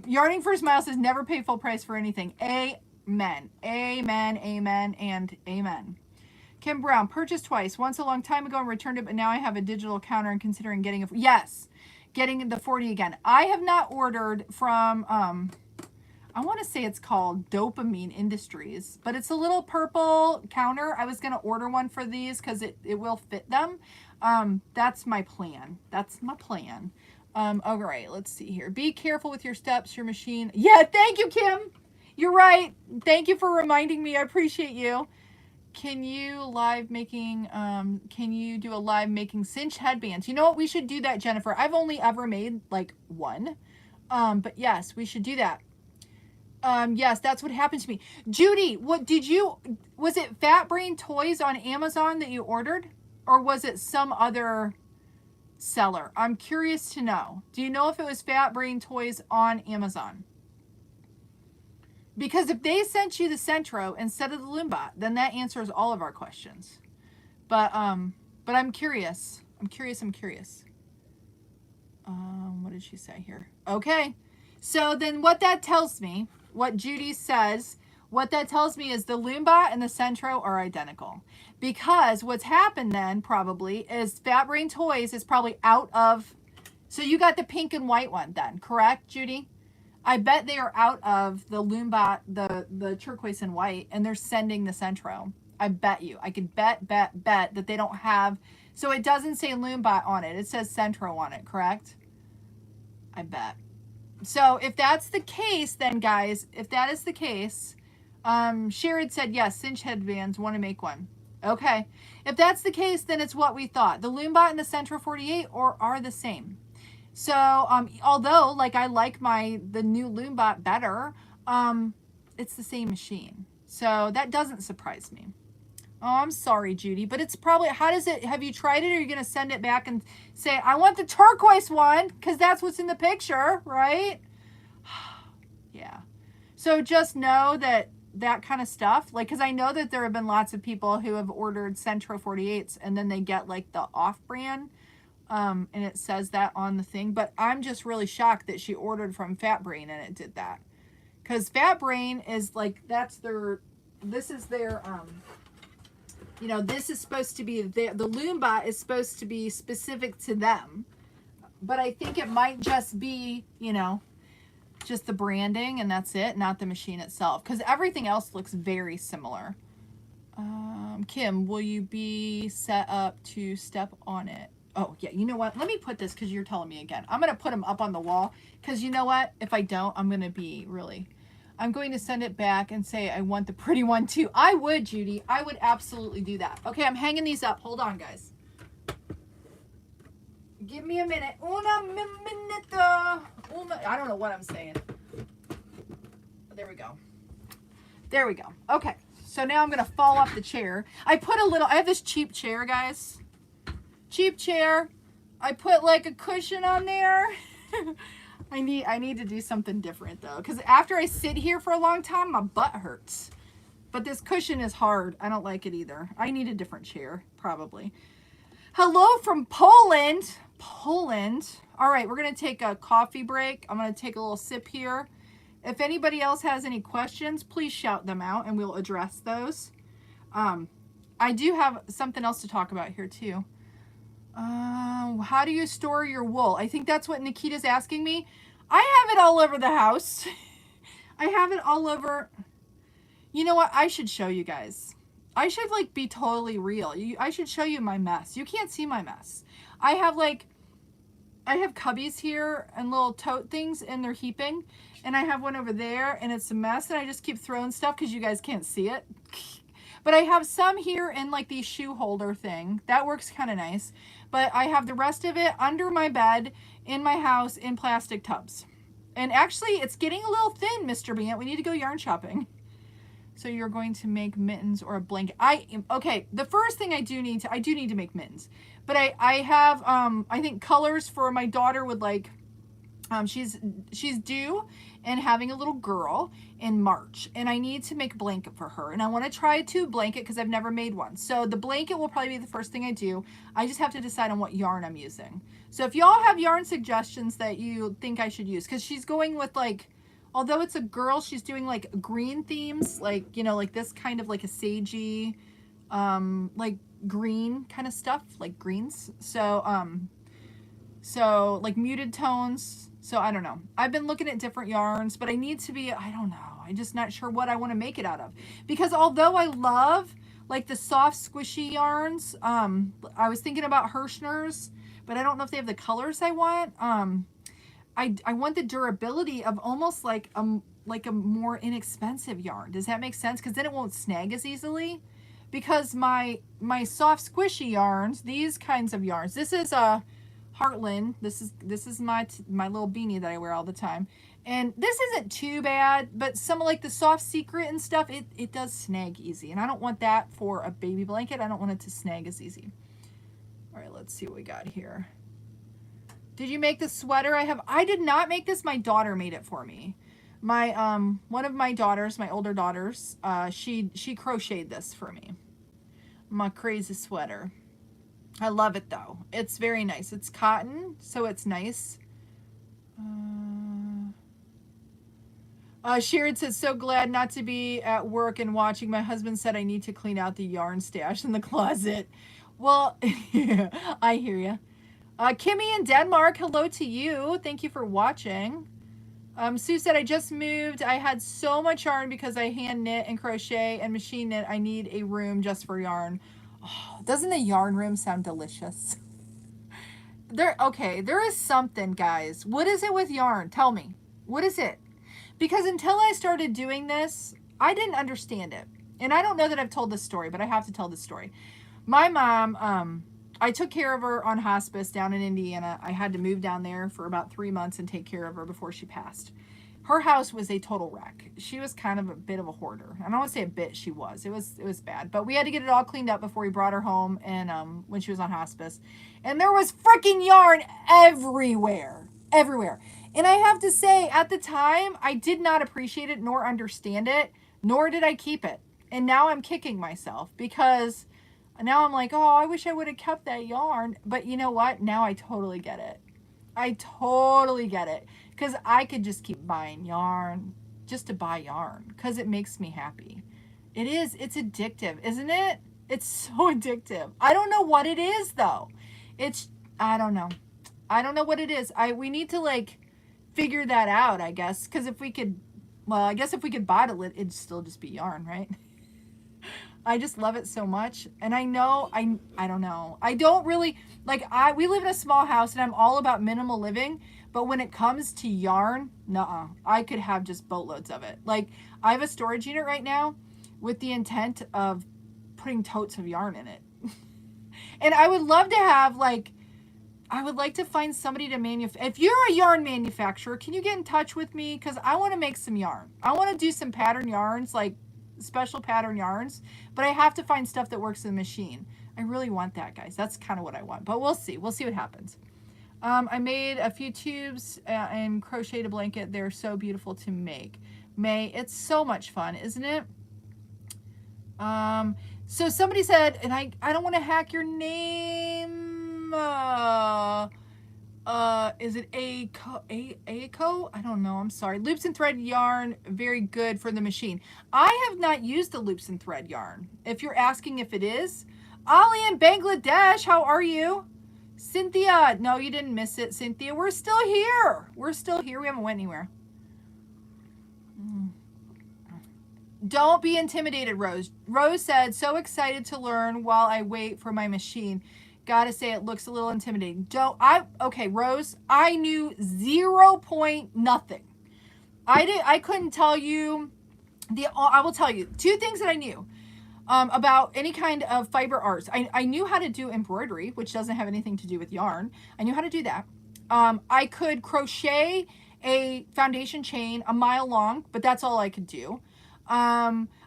Yarning for Smile says never pay full price for anything. Amen. Amen, amen, and amen. Kim Brown, purchased twice. Once a long time ago and returned it, but now I have a digital counter and considering getting a, yes, getting the 40 again. I have not ordered from, I want to say it's called Dopamine Industries, but it's a little purple counter. I was going to order one for these because it will fit them. That's my plan. That's my plan. All right, let's see here. Be careful with your steps, your machine. Yeah, thank you, Kim. You're right. Thank you for reminding me. I appreciate you. Can you do a live making cinch headbands? You know what? We should do that, Jennifer. I've only ever made like one. But yes, we should do that. Yes, that's what happened to me. Judy, was it Fat Brain Toys on Amazon that you ordered? Or was it some other seller? I'm curious to know. Do you know if it was Fat Brain Toys on Amazon? Because if they sent you the Centro instead of the Loomba, then that answers all of our questions. But I'm curious. I'm curious. What did she say here? Okay. So then what that tells me, what Judy says, what that tells me is the Loomba and the Centro are identical. Because what's happened then probably is Fat Brain Toys is probably out of, so you got the pink and white one then, correct, Judy? I bet they are out of the Loomba, the turquoise and white, and they're sending the Centro. I bet you. I could bet that they don't have, so it doesn't say Loomba on it. It says Centro on it, correct? I bet. So if that's the case, then guys, if that is the case, Cheri said, yes, cinch headbands, want to make one. Okay. If that's the case, then it's what we thought. The Loomba and the Centro 48 are the same. So, although, like, I like the new Loomba better, it's the same machine. So, that doesn't surprise me. Oh, I'm sorry, Judy, but it's probably, have you tried it, or are you going to send it back and say, I want the turquoise one, because that's what's in the picture, right? Yeah. So, just know that kind of stuff, like, because I know that there have been lots of people who have ordered Centro 48s, and then they get, like, the off-brand, and it says that on the thing, but I'm just really shocked that she ordered from Fat Brain and it did that, because Fat Brain is like, this is their this is supposed to be the Loomba is supposed to be specific to them, but I think it might just be just the branding, and that's it, not the machine itself, because everything else looks very similar. Kim, will you be set up to step on it? Oh, yeah, you know what? Let me put this, because you're telling me again. I'm going to put them up on the wall, because you know what? If I don't, I'm going to send it back and say I want the pretty one, too. I would, Judy. I would absolutely do that. Okay, I'm hanging these up. Hold on, guys. Give me a minute. Una minute. I don't know what I'm saying. There we go. There we go. Okay, so now I'm going to fall off the chair. I have this cheap chair, guys. Cheap chair. I put like a cushion on there. I need to do something different though, because after I sit here for a long time, my butt hurts. But this cushion is hard. I don't like it either. I need a different chair, probably. Hello from Poland. Poland. All right, we're going to take a coffee break. I'm going to take a little sip here. If anybody else has any questions, please shout them out and we'll address those. I do have something else to talk about here too. How do you store your wool? I think that's what Nikita's asking me. I have it all over the house. I have it all over. You know what? I should show you guys. I should like be totally real. I should show you my mess. You can't see my mess. I have like, I have cubbies here and little tote things, and they're heaping. And I have one over there, and it's a mess, and I just keep throwing stuff because you guys can't see it. But I have some here in like the shoe holder thing. That works kind of nice. But I have the rest of it under my bed in my house in plastic tubs. And actually, it's getting a little thin, Mr. Bant. We need to go yarn shopping. So you're going to make mittens or a blanket. Okay, the first thing I do need to make mittens. But I have, I think colors for my daughter would like, she's due and having a little girl in March, and I need to make a blanket for her, and I want to try a tube blanket because I've never made one. So the blanket will probably be the first thing I do. I just have to decide on what yarn I'm using. So if y'all have yarn suggestions that you think I should use, because she's going with like, although it's a girl, she's doing like green themes, like, you know, like this kind of like a sagey, like green kind of stuff, like greens. So like muted tones. So I don't know. I've been looking at different yarns, but I need to be, I don't know. I'm just not sure what I want to make it out of. Because although I love like the soft squishy yarns, I was thinking about Hirschner's, but I don't know if they have the colors I want. I want the durability of almost like a more inexpensive yarn. Does that make sense? Because then it won't snag as easily. Because my soft squishy yarns, these kinds of yarns, this is a Heartland. This is my little beanie that I wear all the time, and this isn't too bad. But some of like the Soft Secret and stuff, it does snag easy, and I don't want that for a baby blanket. I don't want it to snag as easy. All right, let's see what we got here. Did you make the sweater I have? I did not make this. My daughter made it for me. My one of my daughters, my older daughters, she crocheted this for me. My crazy sweater. I love it though. It's very nice. It's cotton, so it's nice. Sharon says, so glad not to be at work and watching. My husband said I need to clean out the yarn stash in the closet. Well, I hear you. Kimmy in Denmark, hello to you. Thank you for watching. Sue said, I just moved. I had so much yarn because I hand knit and crochet and machine knit. I need a room just for yarn. Oh, doesn't a yarn room sound delicious? Okay, there is something, guys. What is it with yarn? Tell me. What is it? Because until I started doing this, I didn't understand it. And I don't know that I've told this story, but I have to tell this story. My mom, I took care of her on hospice down in Indiana. I had to move down there for about 3 months and take care of her before she passed. Her house was a total wreck. She was kind of a bit of a hoarder. I don't want to say a bit, she was. It was bad. But we had to get it all cleaned up before we brought her home, and when she was on hospice. And there was freaking yarn everywhere. Everywhere. And I have to say, at the time, I did not appreciate it nor understand it, nor did I keep it. And now I'm kicking myself because now I'm like, oh, I wish I would have kept that yarn. But you know what? Now I totally get it. I totally get it. Because I could just keep buying yarn just to buy yarn because it makes me happy. It's addictive, isn't it? It's so addictive. I don't know what it is though. I don't know. I don't know what it is. We need to like figure that out, I guess. Because if we could, well, I guess if we could bottle it, it'd still just be yarn, right? I just love it so much. And I know, I don't know. I don't really, like we live in a small house and I'm all about minimal living. But when it comes to yarn, nuh-uh. I could have just boatloads of it. Like, I have a storage unit right now with the intent of putting totes of yarn in it. And I would love to have, like, I would like to find somebody to manufacture. If you're a yarn manufacturer, can you get in touch with me? Because I want to make some yarn. I want to do some pattern yarns, like special pattern yarns. But I have to find stuff that works in the machine. I really want that, guys. That's kind of what I want. But we'll see. We'll see what happens. I made a few tubes and crocheted a blanket. They're so beautiful to make. May, it's so much fun, isn't it? So somebody said, and I don't want to hack your name. Is it Aco? I don't know. I'm sorry. Loops and thread yarn, very good for the machine. I have not used the loops and thread yarn. If you're asking if it is. Ali in Bangladesh, how are you? Cynthia, no, you didn't miss it, Cynthia. We're still here. We're still here. We haven't went anywhere. Don't be intimidated, Rose. Rose said, so excited to learn while I wait for my machine. Gotta say it looks a little intimidating. Okay, Rose, I knew 0 point nothing. I couldn't tell you I will tell you 2 things that I knew about any kind of fiber arts. I knew how to do embroidery, which doesn't have anything to do with yarn. I knew how to do that. I could crochet a foundation chain a mile long, but that's all I could do.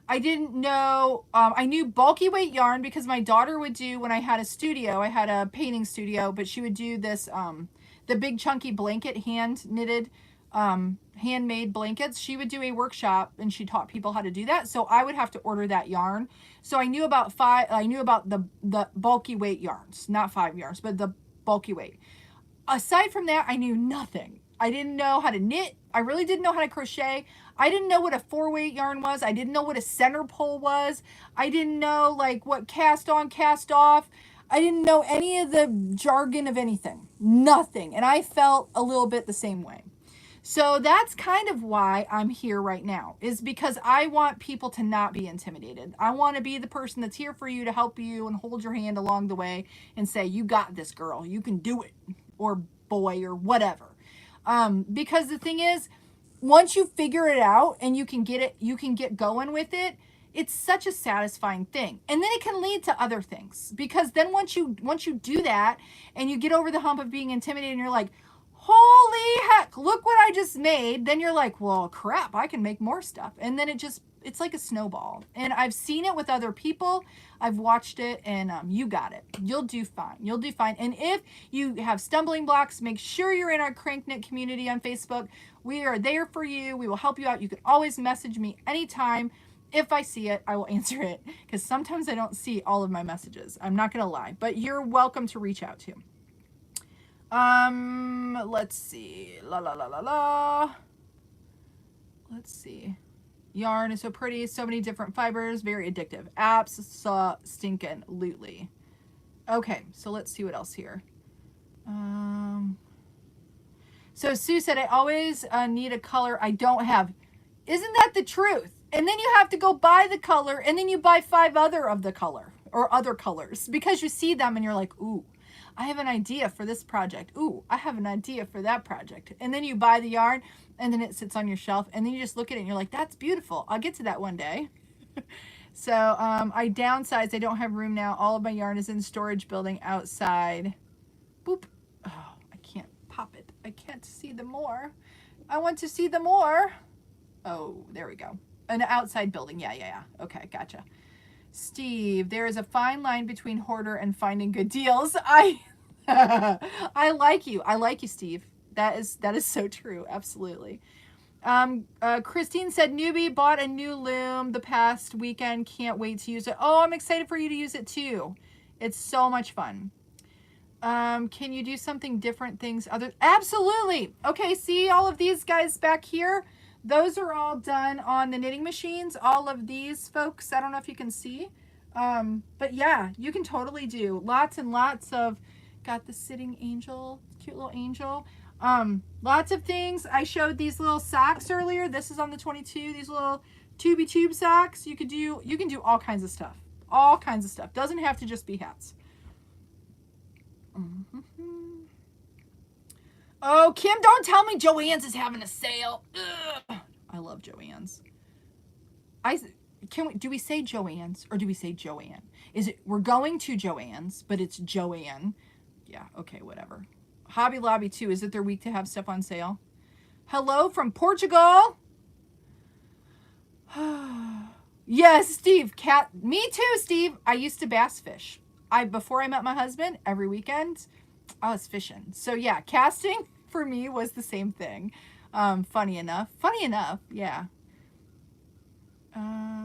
I didn't know, I knew bulky weight yarn because my daughter would do, when I had a studio, I had a painting studio, but she would do this, the big chunky blanket, hand knitted, handmade blankets. She would do a workshop and she taught people how to do that. So I would have to order that yarn. So I knew about the bulky weight yarns, not 5 yarns, but the bulky weight. Aside from that, I knew nothing. I didn't know how to knit. I really didn't know how to crochet. I didn't know what a 4-weight yarn was. I didn't know what a center pole was. I didn't know like what cast on, cast off. I didn't know any of the jargon of anything. Nothing. And I felt a little bit the same way. So that's kind of why I'm here right now, is because I want people to not be intimidated. I want to be the person that's here for you, to help you and hold your hand along the way and say, you got this, girl. You can do it. Or boy, or whatever. Because the thing is, once you figure it out and you can get going with it, it's such a satisfying thing. And then it can lead to other things, because then once you do that and you get over the hump of being intimidated and you're like, holy heck, look what I just made. Then you're like, well, crap, I can make more stuff. And then it's like a snowball. And I've seen it with other people. I've watched it, and you got it. You'll do fine. You'll do fine. And if you have stumbling blocks, make sure you're in our Cranknit community on Facebook. We are there for you. We will help you out. You can always message me anytime. If I see it, I will answer it, because sometimes I don't see all of my messages. I'm not going to lie, but you're welcome to reach out to. Let's see. Let's see. Yarn is so pretty. So many different fibers. Very addictive. Abso-stinkin'-lutely. Okay, so let's see what else here. So Sue said, I always need a color I don't have. Isn't that the truth? And then you have to go buy the color, and then you buy 5 other of the color, or other colors, because you see them and you're like, ooh, I have an idea for this project. Ooh, I have an idea for that project. And then you buy the yarn, and then it sits on your shelf, and then you just look at it and you're like, that's beautiful. I'll get to that one day. So I downsized. I don't have room now. All of my yarn is in storage building outside. Boop. Oh, I can't pop it. I can't see the more. I want to see the more. Oh, there we go. An outside building. Yeah. Okay, gotcha. Steve, there is a fine line between hoarder and finding good deals. I like you. I like you, Steve. That is so true. Absolutely. Christine said, newbie, bought a new loom the past weekend. Can't wait to use it. Oh, I'm excited for you to use it too. It's so much fun. Can you do something different things other? Absolutely. Okay, see all of these guys back here? Those are all done on the knitting machines. All of these folks, I don't know if you can see. But yeah, you can totally do lots and lots of, got the sitting angel, cute little angel. Lots of things. I showed these little socks earlier. This is on the 22, these little tube socks. You can do all kinds of stuff. All kinds of stuff. Doesn't have to just be hats. Oh, Kim, don't tell me Joann's is having a sale. Ugh. I love Joann's. Do we say Joann's or do we say Joann? We're going to Joann's, but it's Joann. Yeah, okay, whatever. Hobby Lobby too. Is it their week to have stuff on sale? Hello from Portugal. Yes, Steve. Me too, Steve. I used to bass fish. Before I met my husband, every weekend I was fishing. So yeah, casting for me was the same thing. Funny enough, yeah.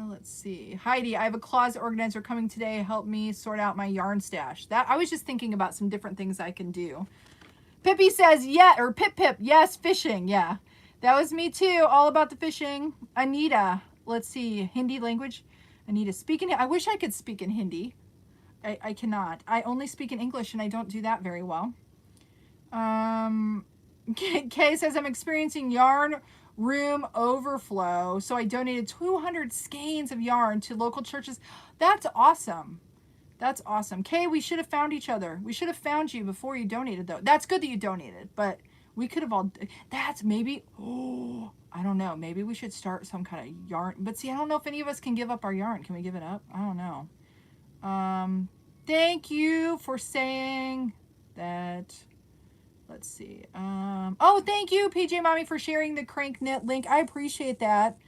Let's see. Heidi, I have a closet organizer coming today. Help me sort out my yarn stash. I was just thinking about some different things I can do. Pippi says, yeah, or Pip, yes, fishing, yeah. That was me too, all about the fishing. Anita, let's see, Hindi language. Anita, speaking, I wish I could speak in Hindi. I cannot. I only speak in English, and I don't do that very well. Kay says, I'm experiencing yarn room overflow, so I donated 200 skeins of yarn to local churches. That's awesome. That's awesome. Kay, we should have found each other. We should have found you before you donated, though. That's good that you donated, but we could have all... That's maybe... Oh, I don't know. Maybe we should start some kind of yarn. But see, I don't know if any of us can give up our yarn. Can we give it up? I don't know. Thank you for saying that. Let's see. Oh, thank you, PJ Mommy, for sharing the crank knit link. I appreciate that.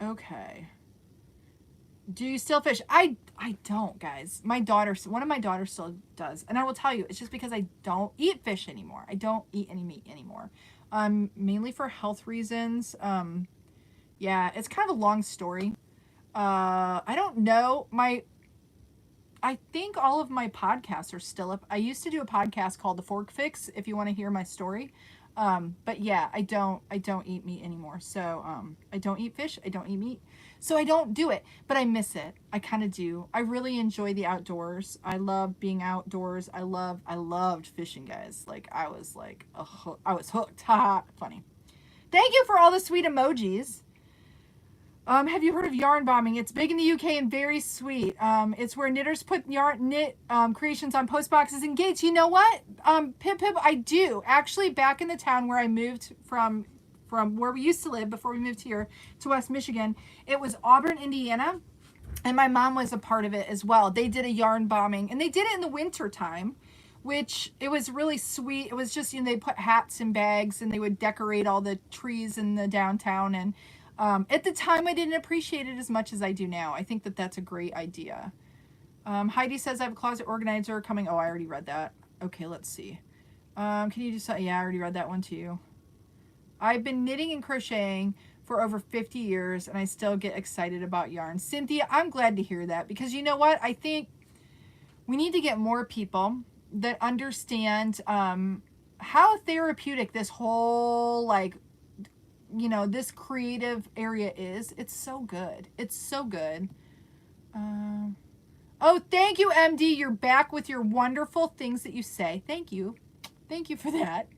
Okay. Do you still fish? I don't, guys. One of my daughters still does. And I will tell you, it's just because I don't eat fish anymore. I don't eat any meat anymore. Mainly for health reasons. Yeah, it's kind of a long story. I don't know. I think all of my podcasts are still up. I used to do a podcast called The Fork Fix, if you want to hear my story. But yeah, I don't eat meat anymore. So, I don't eat fish. I don't eat meat. So I don't do it, but I miss it. I kind of do. I really enjoy the outdoors. I love being outdoors. I loved fishing, guys. Like I was hooked. Ha, funny. Thank you for all the sweet emojis. Have you heard of yarn bombing? It's big in the UK and very sweet. It's where knitters put knit creations on post boxes and gates. You know what? Pip, I do. Actually, back in the town where I moved from where we used to live before we moved here to West Michigan, it was Auburn, Indiana, and my mom was a part of it as well. They did a yarn bombing, and they did it in the winter time, which it was really sweet. It was just, they put hats and bags, and they would decorate all the trees in the downtown, and at the time, I didn't appreciate it as much as I do now. I think that that's a great idea. Heidi says, I have a closet organizer coming. Oh, I already read that. Okay, let's see. Can you do something? Yeah, I already read that one too. I've been knitting and crocheting for over 50 years, and I still get excited about yarn. Cynthia, I'm glad to hear that, because you know what? I think we need to get more people that understand how therapeutic this whole, this creative area is. It's so good. It's so good. Oh, thank you, MD. You're back with your wonderful things that you say. Thank you. Thank you for that.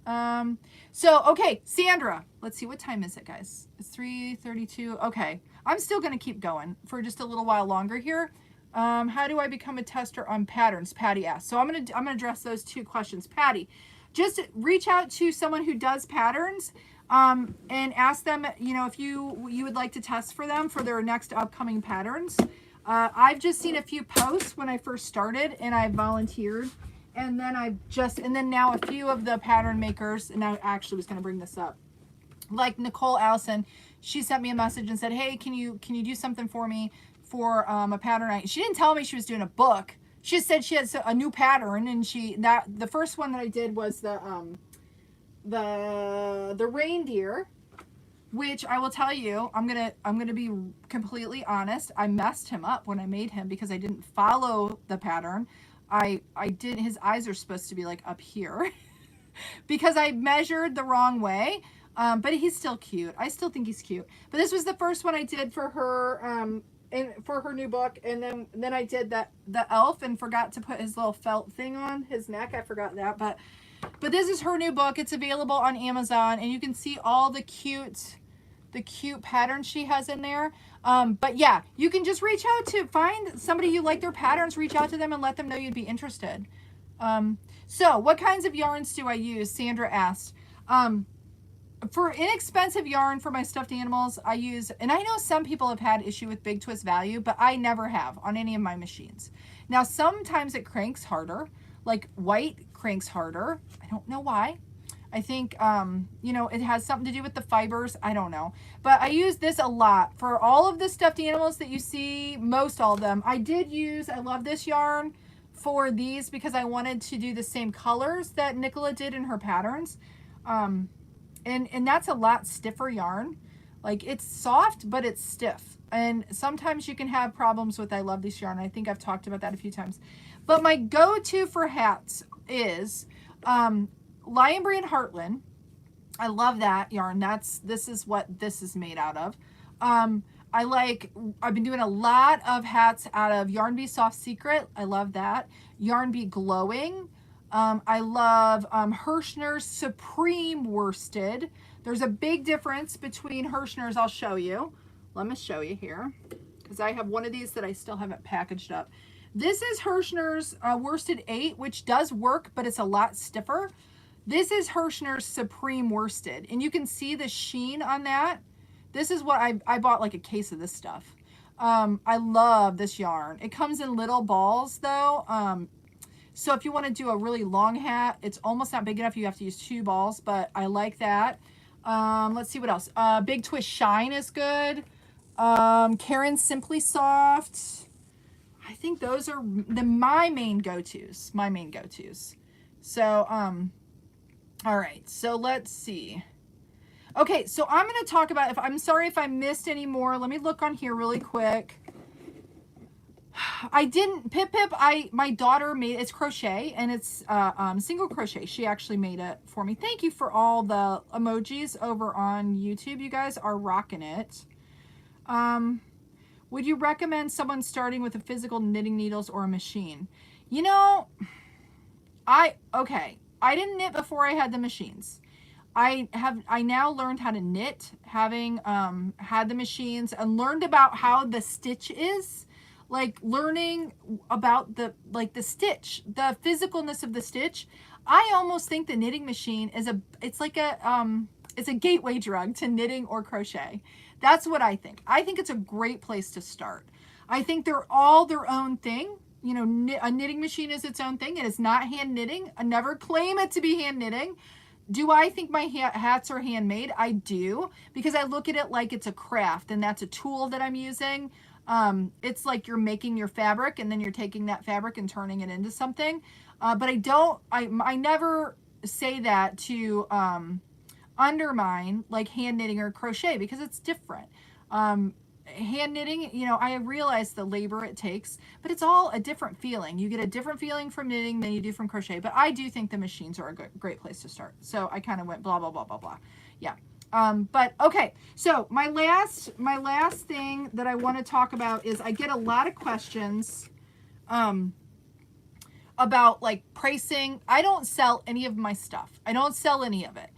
Okay, Sandra. Let's see. What time is it, guys? It's 3:32. Okay. I'm still going to keep going for just a little while longer here. How do I become a tester on patterns? Patty asked. So I'm going to address those two questions. Patty, just reach out to someone who does patterns. And ask them, if you would like to test for them for their next upcoming patterns. I've just seen a few posts when I first started, and I volunteered, and then now a few of the pattern makers, and I actually was going to bring this up, like Nicole Allison, she sent me a message and said, hey, can you do something for me for a pattern? She didn't tell me she was doing a book. She just said she had a new pattern, and the first one that I did was the reindeer, which I will tell you, I'm gonna be completely honest. I messed him up when I made him because I didn't follow the pattern. His eyes are supposed to be like up here because I measured the wrong way. But he's still cute. I still think he's cute. But this was the first one I did for her, for her new book, and then I did the elf and forgot to put his little felt thing on his neck. I forgot that, but this is her new book. It's available on Amazon, and you can see all the cute patterns she has in there. But yeah, you can just reach out to find somebody you like their patterns, reach out to them and let them know you'd be interested. So what kinds of yarns do I use? Sandra asked. For inexpensive yarn for my stuffed animals, I use, and I know some people have had issue with Big Twist Value, but I never have on any of my machines. Now, sometimes it cranks harder, like white cranks harder. I don't know why. I think, it has something to do with the fibers. I don't know. But I use this a lot for all of the stuffed animals that you see, most all of them. I love this yarn for these because I wanted to do the same colors that Nicola did in her patterns. And that's a lot stiffer yarn. Like, it's soft, but it's stiff. And sometimes you can have problems with I love this yarn. I think I've talked about that a few times. But my go-to for hats is Lion Brand Heartland. I love that yarn. This is what this is made out of. I've been doing a lot of hats out of Yarn Bee Soft Secret. I love that. Yarn Bee Glowing. I love Hirschner's Supreme Worsted. There's a big difference between Hirschner's. I'll show you. Let me show you here, because I have one of these that I still haven't packaged up. This is Hirschner's worsted 8, which does work, but it's a lot stiffer. This is Hirschner's Supreme Worsted, and you can see the sheen on that. This is what I bought, like a case of this stuff. I love this yarn. It comes in little balls though. So if you want to do a really long hat, it's almost not big enough. You have to use 2 balls, but I like that. Let's see what else. Big Twist Shine is good. Karen Simply Soft. I think those are my main go-tos. My main go-tos. So, all right. So let's see. Okay, so I'm going to talk about, I'm sorry if I missed any more. Let me look on here really quick. I didn't, Pip, my daughter made, it's crochet, and it's single crochet. She actually made it for me. Thank you for all the emojis over on YouTube. You guys are rocking it. Would you recommend someone starting with a physical knitting needles or a machine? You know, I didn't knit before I had the machines. I now learned how to knit, having had the machines, and learned about how the stitch is. Like learning about the stitch, the physicalness of the stitch. I almost think the knitting machine is it's a gateway drug to knitting or crochet. That's what I think. I think it's a great place to start. I think they're all their own thing. You know, a knitting machine is its own thing. It is not hand knitting. I never claim it to be hand knitting. Do I think my hats are handmade? I do, because I look at it like it's a craft, and that's a tool that I'm using. It's like you're making your fabric, and then you're taking that fabric and turning it into something. But I never say that to undermine like hand knitting or crochet, because it's different. Hand knitting, you know, I realize the labor it takes, but it's all a different feeling. You get a different feeling from knitting than you do from crochet. But I do think the machines are a great place to start. So I kind of went blah, blah, blah, blah, blah. Yeah. But okay, so my last thing that I want to talk about is I get a lot of questions about like pricing. I don't sell any of my stuff. I don't sell any of it.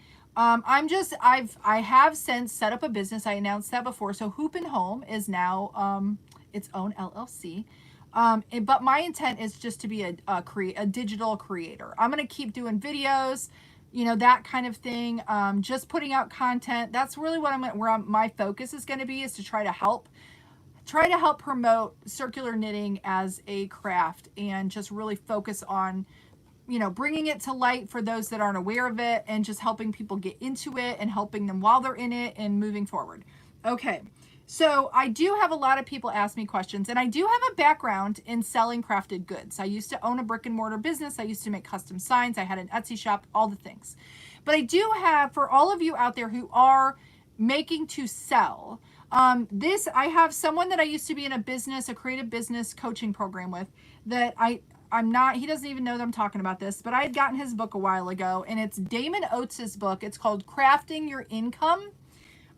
I have since set up a business. I announced that before. So Hoop and Home is now its own LLC. But my intent is just to be a digital creator. I'm going to keep doing videos, you know, that kind of thing. Just putting out content. That's really what my focus is going to be, is to try to help promote circular knitting as a craft, and just really focus on, you know, bringing it to light for those that aren't aware of it, and just helping people get into it and helping them while they're in it and moving forward. Okay. So I do have a lot of people ask me questions, and I do have a background in selling crafted goods. I used to own a brick and mortar business. I used to make custom signs. I had an Etsy shop, all the things. But I do have, for all of you out there who are making to sell, I have someone that I used to be in a creative business coaching program with, that he doesn't even know that I'm talking about this, but I had gotten his book a while ago, and it's Damon Oates' book. It's called Crafting Your Income.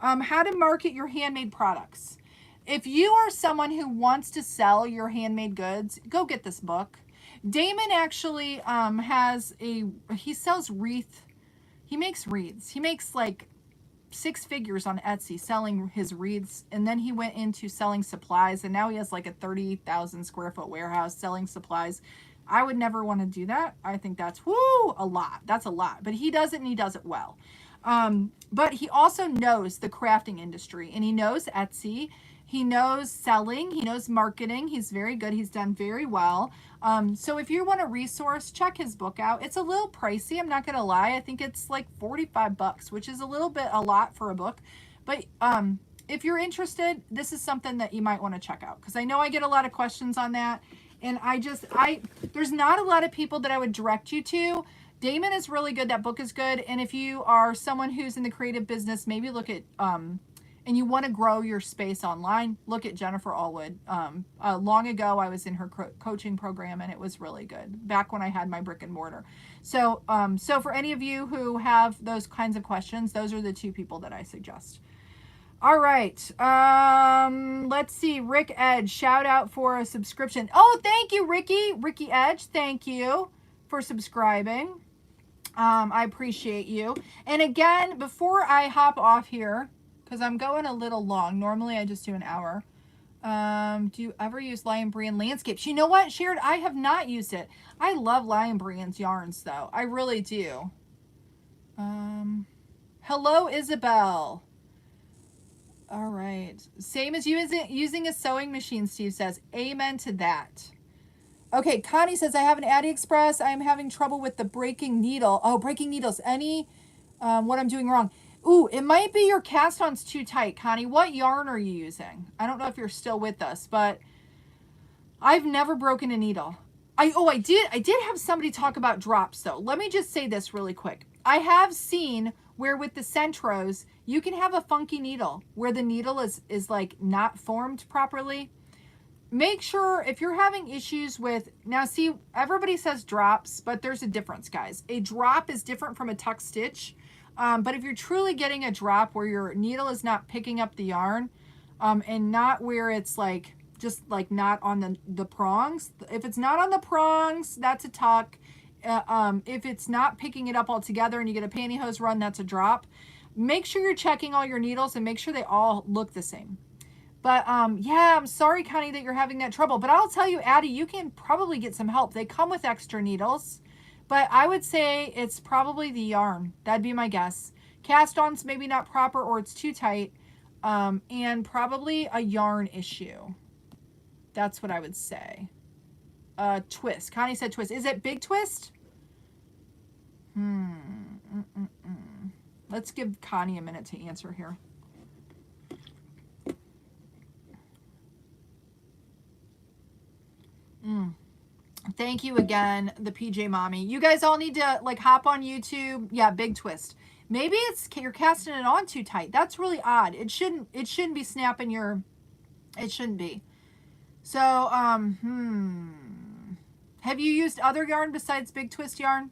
How to market your handmade products. If you are someone who wants to sell your handmade goods, go get this book. Damon actually he sells wreath. He makes wreaths. He makes like 6 figures on Etsy selling his wreaths, and then he went into selling supplies, and now he has like a 30,000 square foot warehouse selling supplies. I would never want to do that. I think that's a lot. That's a lot. But he does it, and he does it well. But he also knows the crafting industry, and he knows Etsy. He knows selling. He knows marketing. He's very good. He's done very well. So if you want a resource, check his book out. It's a little pricey. I'm not going to lie. I think it's like $45, which is a lot for a book. But if you're interested, this is something that you might want to check out, because I know I get a lot of questions on that. And there's not a lot of people that I would direct you to. Damon is really good. That book is good. And if you are someone who's in the creative business, maybe look at, and you want to grow your space online, look at Jennifer Allwood. Long ago, I was in her coaching program, and it was really good, back when I had my brick and mortar. So, so for any of you who have those kinds of questions, those are the 2 people that I suggest. All right. Let's see. Rick Edge, shout out for a subscription. Oh, thank you, Ricky Edge. Thank you for subscribing. I appreciate you. And again, before I hop off here, because I'm going a little long, normally I just do an hour. Do you ever use Lion Brand Landscapes? You know what, Sharon? I have not used it. I love Lion Brand's yarns, though. I really do. Hello, Isabel. All right. Same as using a sewing machine, Steve says. Amen to that. Okay, Connie says, I have an AliExpress. I am having trouble with the breaking needle. Oh, breaking needles. What I'm doing wrong. Ooh, it might be your cast-on's too tight, Connie. What yarn are you using? I don't know if you're still with us, but I've never broken a needle. I did have somebody talk about drops, though. Let me just say this really quick. I have seen where with the Centros, you can have a funky needle where the needle is like not formed properly. Make sure if you're having issues with, now see, everybody says drops, but there's a difference, guys. A drop is different from a tuck stitch. But if you're truly getting a drop where your needle is not picking up the yarn, and not where it's like, just like not on the prongs. If it's not on the prongs, that's a tuck. If it's not picking it up all together and you get a pantyhose run, that's a drop. Make sure you're checking all your needles and make sure they all look the same. But yeah, I'm sorry, Connie, that you're having that trouble. But I'll tell you, Addie, you can probably get some help. They come with extra needles. But I would say it's probably the yarn. That'd be my guess. Cast-on's maybe not proper or it's too tight. And probably a yarn issue. That's what I would say. Twist. Connie said twist. Is it big twist? Let's give Connie a minute to answer here. Thank you again, the PJ Mommy. You guys all need to like hop on YouTube. Yeah, big twist. Maybe it's you're casting it on too tight. That's really odd. It shouldn't be snapping your, it shouldn't be. So, have you used other yarn besides big twist yarn?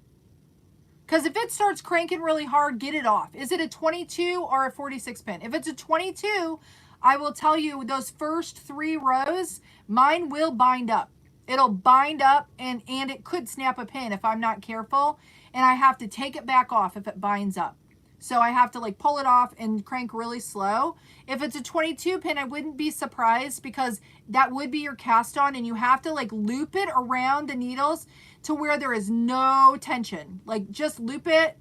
Because if it starts cranking really hard, get it off. Is it a 22 or a 46 pin? If it's a 22, I will tell you those first 3 rows, mine will bind up. It'll bind up and it could snap a pin if I'm not careful. And I have to take it back off if it binds up. So I have to like pull it off and crank really slow. If it's a 22 pin, I wouldn't be surprised because that would be your cast on and you have to like loop it around the needles to where there is no tension. Like just loop it,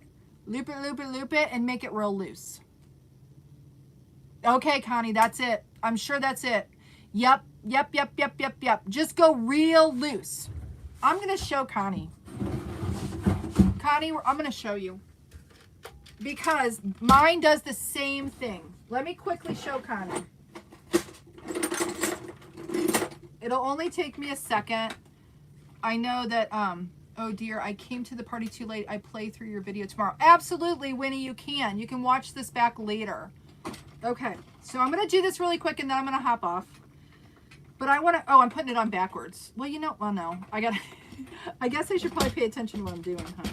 and make it real loose. Okay, Connie, that's it. I'm sure that's it. Yep. Just go real loose. I'm going to show Connie. Connie, I'm going to show you. Because mine does the same thing. Let me quickly show Connie. It'll only take me a second. I know that, oh dear, I came to the party too late. I play through your video tomorrow. Absolutely, Winnie, you can. You can watch this back later. Okay, so I'm going to do this really quick and then I'm going to hop off. But I want to, oh, I'm putting it on backwards. Well, you know, well, no. I guess I should probably pay attention to what I'm doing, huh?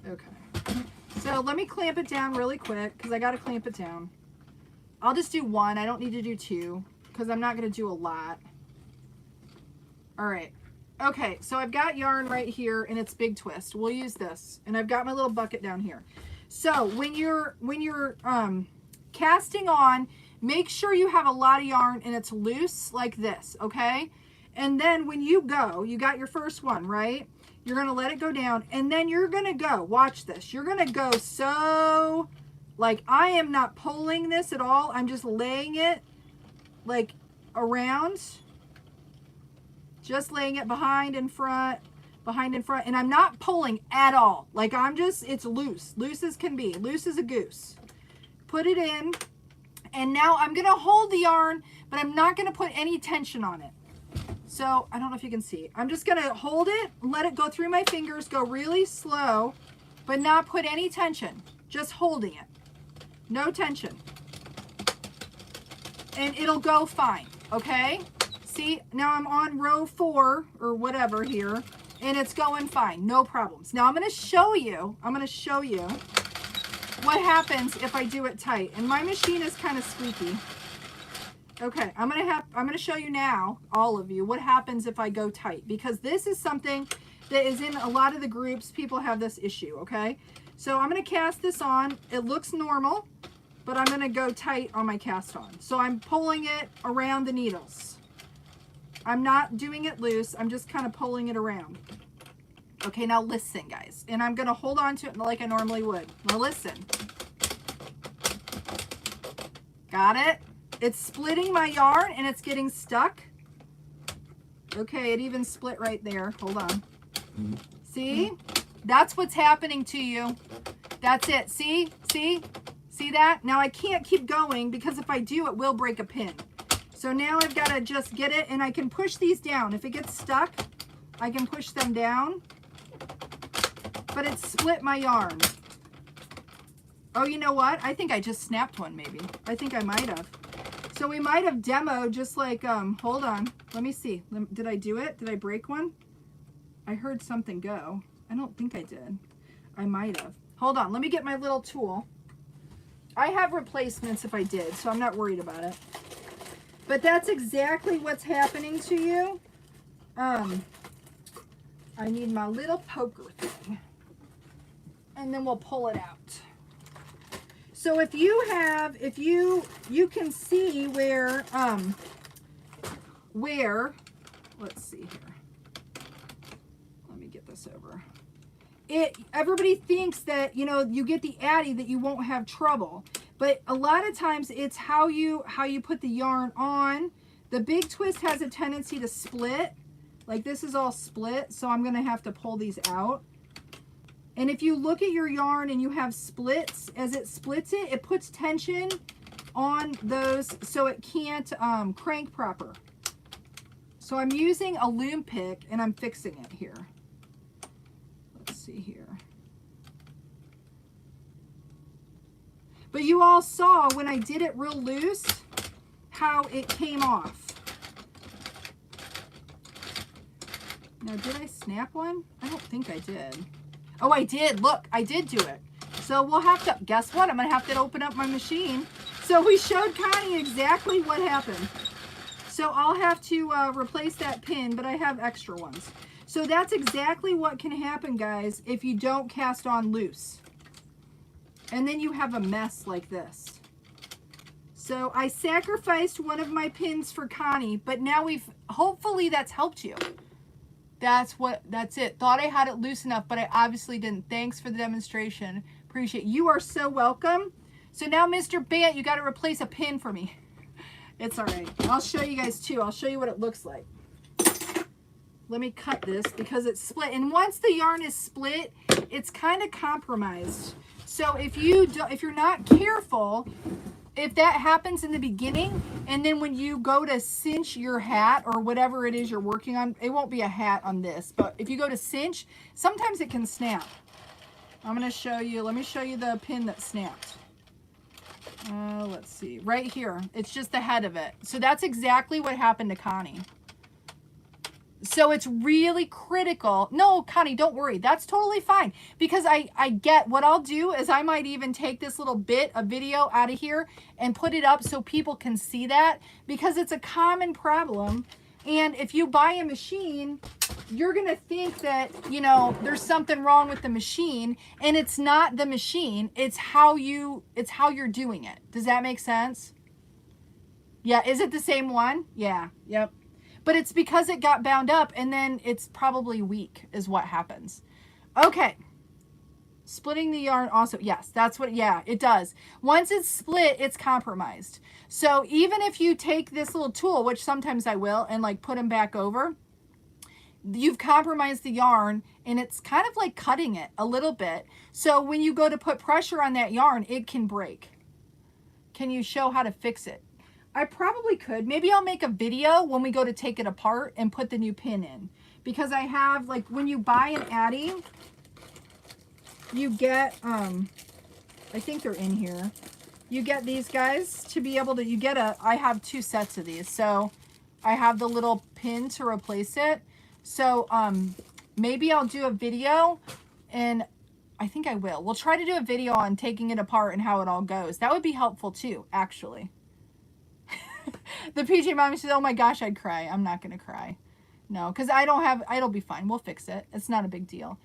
Okay. So let me clamp it down really quick because I got to clamp it down. I'll just do 1. I don't need to do 2 because I'm not going to do a lot. All right. Okay, so I've got yarn right here and it's big twist. We'll use this. And I've got my little bucket down here. So when you're casting on, make sure you have a lot of yarn and it's loose like this, okay? And then when you go, you got your first one, right? You're going to let it go down and then you're going to go, watch this. You're going to go so, like I am not pulling this at all. I'm just laying it like around, just laying it behind and front, and I'm not pulling at all. Like I'm just, it's loose as can be, loose as a goose. Put it in. And now I'm going to hold the yarn, but I'm not going to put any tension on it. So I don't know if you can see. I'm just going to hold it, let it go through my fingers, go really slow, but not put any tension. Just holding it. No tension. And it'll go fine, okay? See, now I'm on row 4 or whatever here, and it's going fine. No problems. Now I'm going to show you. What happens if I do it tight. And my machine is kind of squeaky. Okay, I'm gonna show you now, all of you, what happens if I go tight, because this is something that is in a lot of the groups. People have this issue, okay? So I'm gonna cast this on. It looks normal, but I'm going to go tight on my cast on. So I'm pulling it around the needles. I'm not doing it loose. I'm just kind of pulling it around. Okay, now listen, guys. And I'm going to hold on to it like I normally would. Now listen. Got it? It's splitting my yarn and it's getting stuck. Okay, it even split right there. Hold on. See? That's what's happening to you. That's it. See? See? See that? Now I can't keep going because if I do, it will break a pin. So now I've got to just get it, and I can push these down. If it gets stuck, I can push them down. But it split my yarn. Oh, you know what? I think I just snapped one maybe. I think I might have. So we might have demoed just like, hold on. Let me see. Did I do it? Did I break one? I heard something go. I don't think I did. I might have. Hold on. Let me get my little tool. I have replacements if I did, so I'm not worried about it. But that's exactly what's happening to you. I need my little poker thing. And then we'll pull it out. So if you have, you can see where, let's see here. Let me get this over. Everybody thinks that, you know, you get the Addy that you won't have trouble. But a lot of times it's how you put the yarn on. The big twist has a tendency to split. Like this is all split, so I'm gonna have to pull these out. And if you look at your yarn and you have splits, as it splits it, it puts tension on those so it can't crank proper. So I'm using a loom pick and I'm fixing it here. Let's see here. But you all saw when I did it real loose how it came off. Now, did I snap one? I don't think I did. Oh, I did. Look, I did do it. So we'll have to, guess what? I'm going to have to open up my machine. So we showed Connie exactly what happened. So I'll have to replace that pin, but I have extra ones. So that's exactly what can happen, guys, if you don't cast on loose. And then you have a mess like this. So I sacrificed one of my pins for Connie, but now hopefully that's helped you. That's it. Thought I had it loose enough, but I obviously didn't. Thanks for the demonstration. Appreciate it. You are so welcome. So now, Mr. Bant, you got to replace a pin for me. It's all right. I'll show you guys too. I'll show you what it looks like. Let me cut this because it's split. And once the yarn is split, it's kind of compromised. So if you're not careful, if that happens in the beginning, and then when you go to cinch your hat or whatever it is you're working on, it won't be a hat on this, but if you go to cinch, sometimes it can snap. I'm going to show you, let me show you the pin that snapped. Let's see, right here. It's just the head of it. So that's exactly what happened to Connie. So it's really critical. No, Connie, don't worry. That's totally fine. Because I get what I'll do is I might even take this little bit of video out of here and put it up so people can see that. Because it's a common problem. And if you buy a machine, you're going to think that, you know, there's something wrong with the machine. And it's not the machine. It's how you're doing it. Does that make sense? Yeah. Is it the same one? Yeah. Yep. But it's because it got bound up and then it's probably weak is what happens. Okay. Splitting the yarn also. Yes, that's what, yeah, it does. Once it's split, it's compromised. So even if you take this little tool, which sometimes I will, and like put them back over, you've compromised the yarn and it's kind of like cutting it a little bit. So when you go to put pressure on that yarn, it can break. Can you show how to fix it? I probably could. Maybe I'll make a video when we go to take it apart and put the new pin in. Because I have, like, when you buy an Addy, you get, I think they're in here. You get these guys to be able to, I have 2 sets of these. So I have the little pin to replace it. So maybe I'll do a video, and I think I will. We'll try to do a video on taking it apart and how it all goes. That would be helpful too, actually. The PJ Mommy says, oh my gosh, I'd cry. I'm not going to cry. No, because it'll be fine. We'll fix it. It's not a big deal.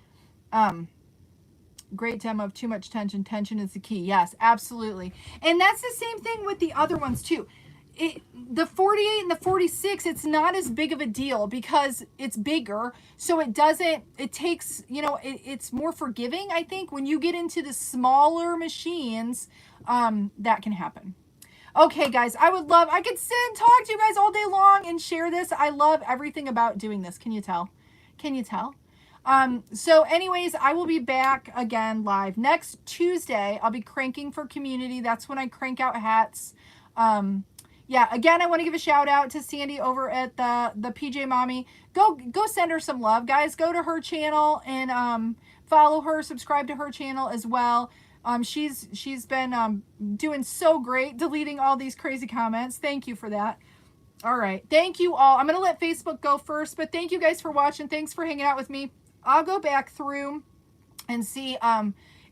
great demo of too much tension. Tension is the key. Yes, absolutely. And that's the same thing with the other ones too. The 48 and the 46, it's not as big of a deal because it's bigger. So it takes, it's more forgiving, I think. When you get into the smaller machines, that can happen. Okay, guys, I could sit and talk to you guys all day long and share this. I love everything about doing this. Can you tell? Can you tell? So anyways, I will be back again live next Tuesday. I'll be cranking for community. That's when I crank out hats. Yeah, again, I want to give a shout out to Sandy over at the PJ Mommy. Go send her some love, guys. Go to her channel and follow her, subscribe to her channel as well. She's been doing so great, deleting all these crazy comments. Thank you for that. All right, thank you all. I'm gonna let Facebook go first, but thank you guys for watching. Thanks for hanging out with me. I'll go back through and see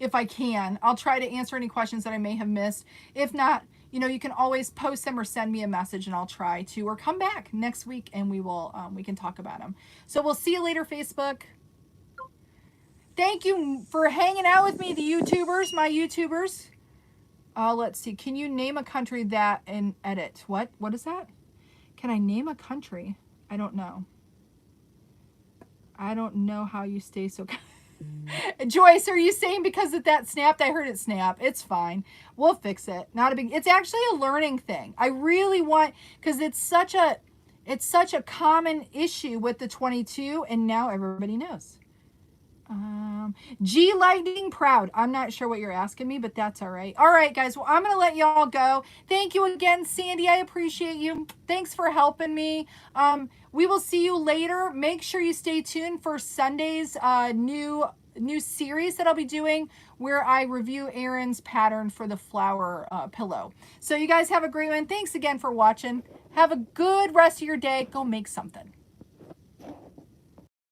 if I can. I'll try to answer any questions that I may have missed. If not, you can always post them or send me a message and I'll try to, or come back next week and we can talk about them. So we'll see you later, Facebook. Thank you for hanging out with me, the YouTubers, my YouTubers. Let's see. Can you name a country that and edit? What is that? Can I name a country? I don't know. I don't know how you stay so... Joyce, are you saying because that snapped? I heard it snap. It's fine. We'll fix it. Not a big... It's actually a learning thing. I really want... Because it's such a common issue with the 22, and now everybody knows. G Lightning Proud. I'm not sure what you're asking me, but that's all right. All right, guys. Well, I'm going to let y'all go. Thank you again, Sandy. I appreciate you. Thanks for helping me. We will see you later. Make sure you stay tuned for Sunday's new series that I'll be doing where I review Erin's pattern for the flower pillow. So you guys have a great one. Thanks again for watching. Have a good rest of your day. Go make something.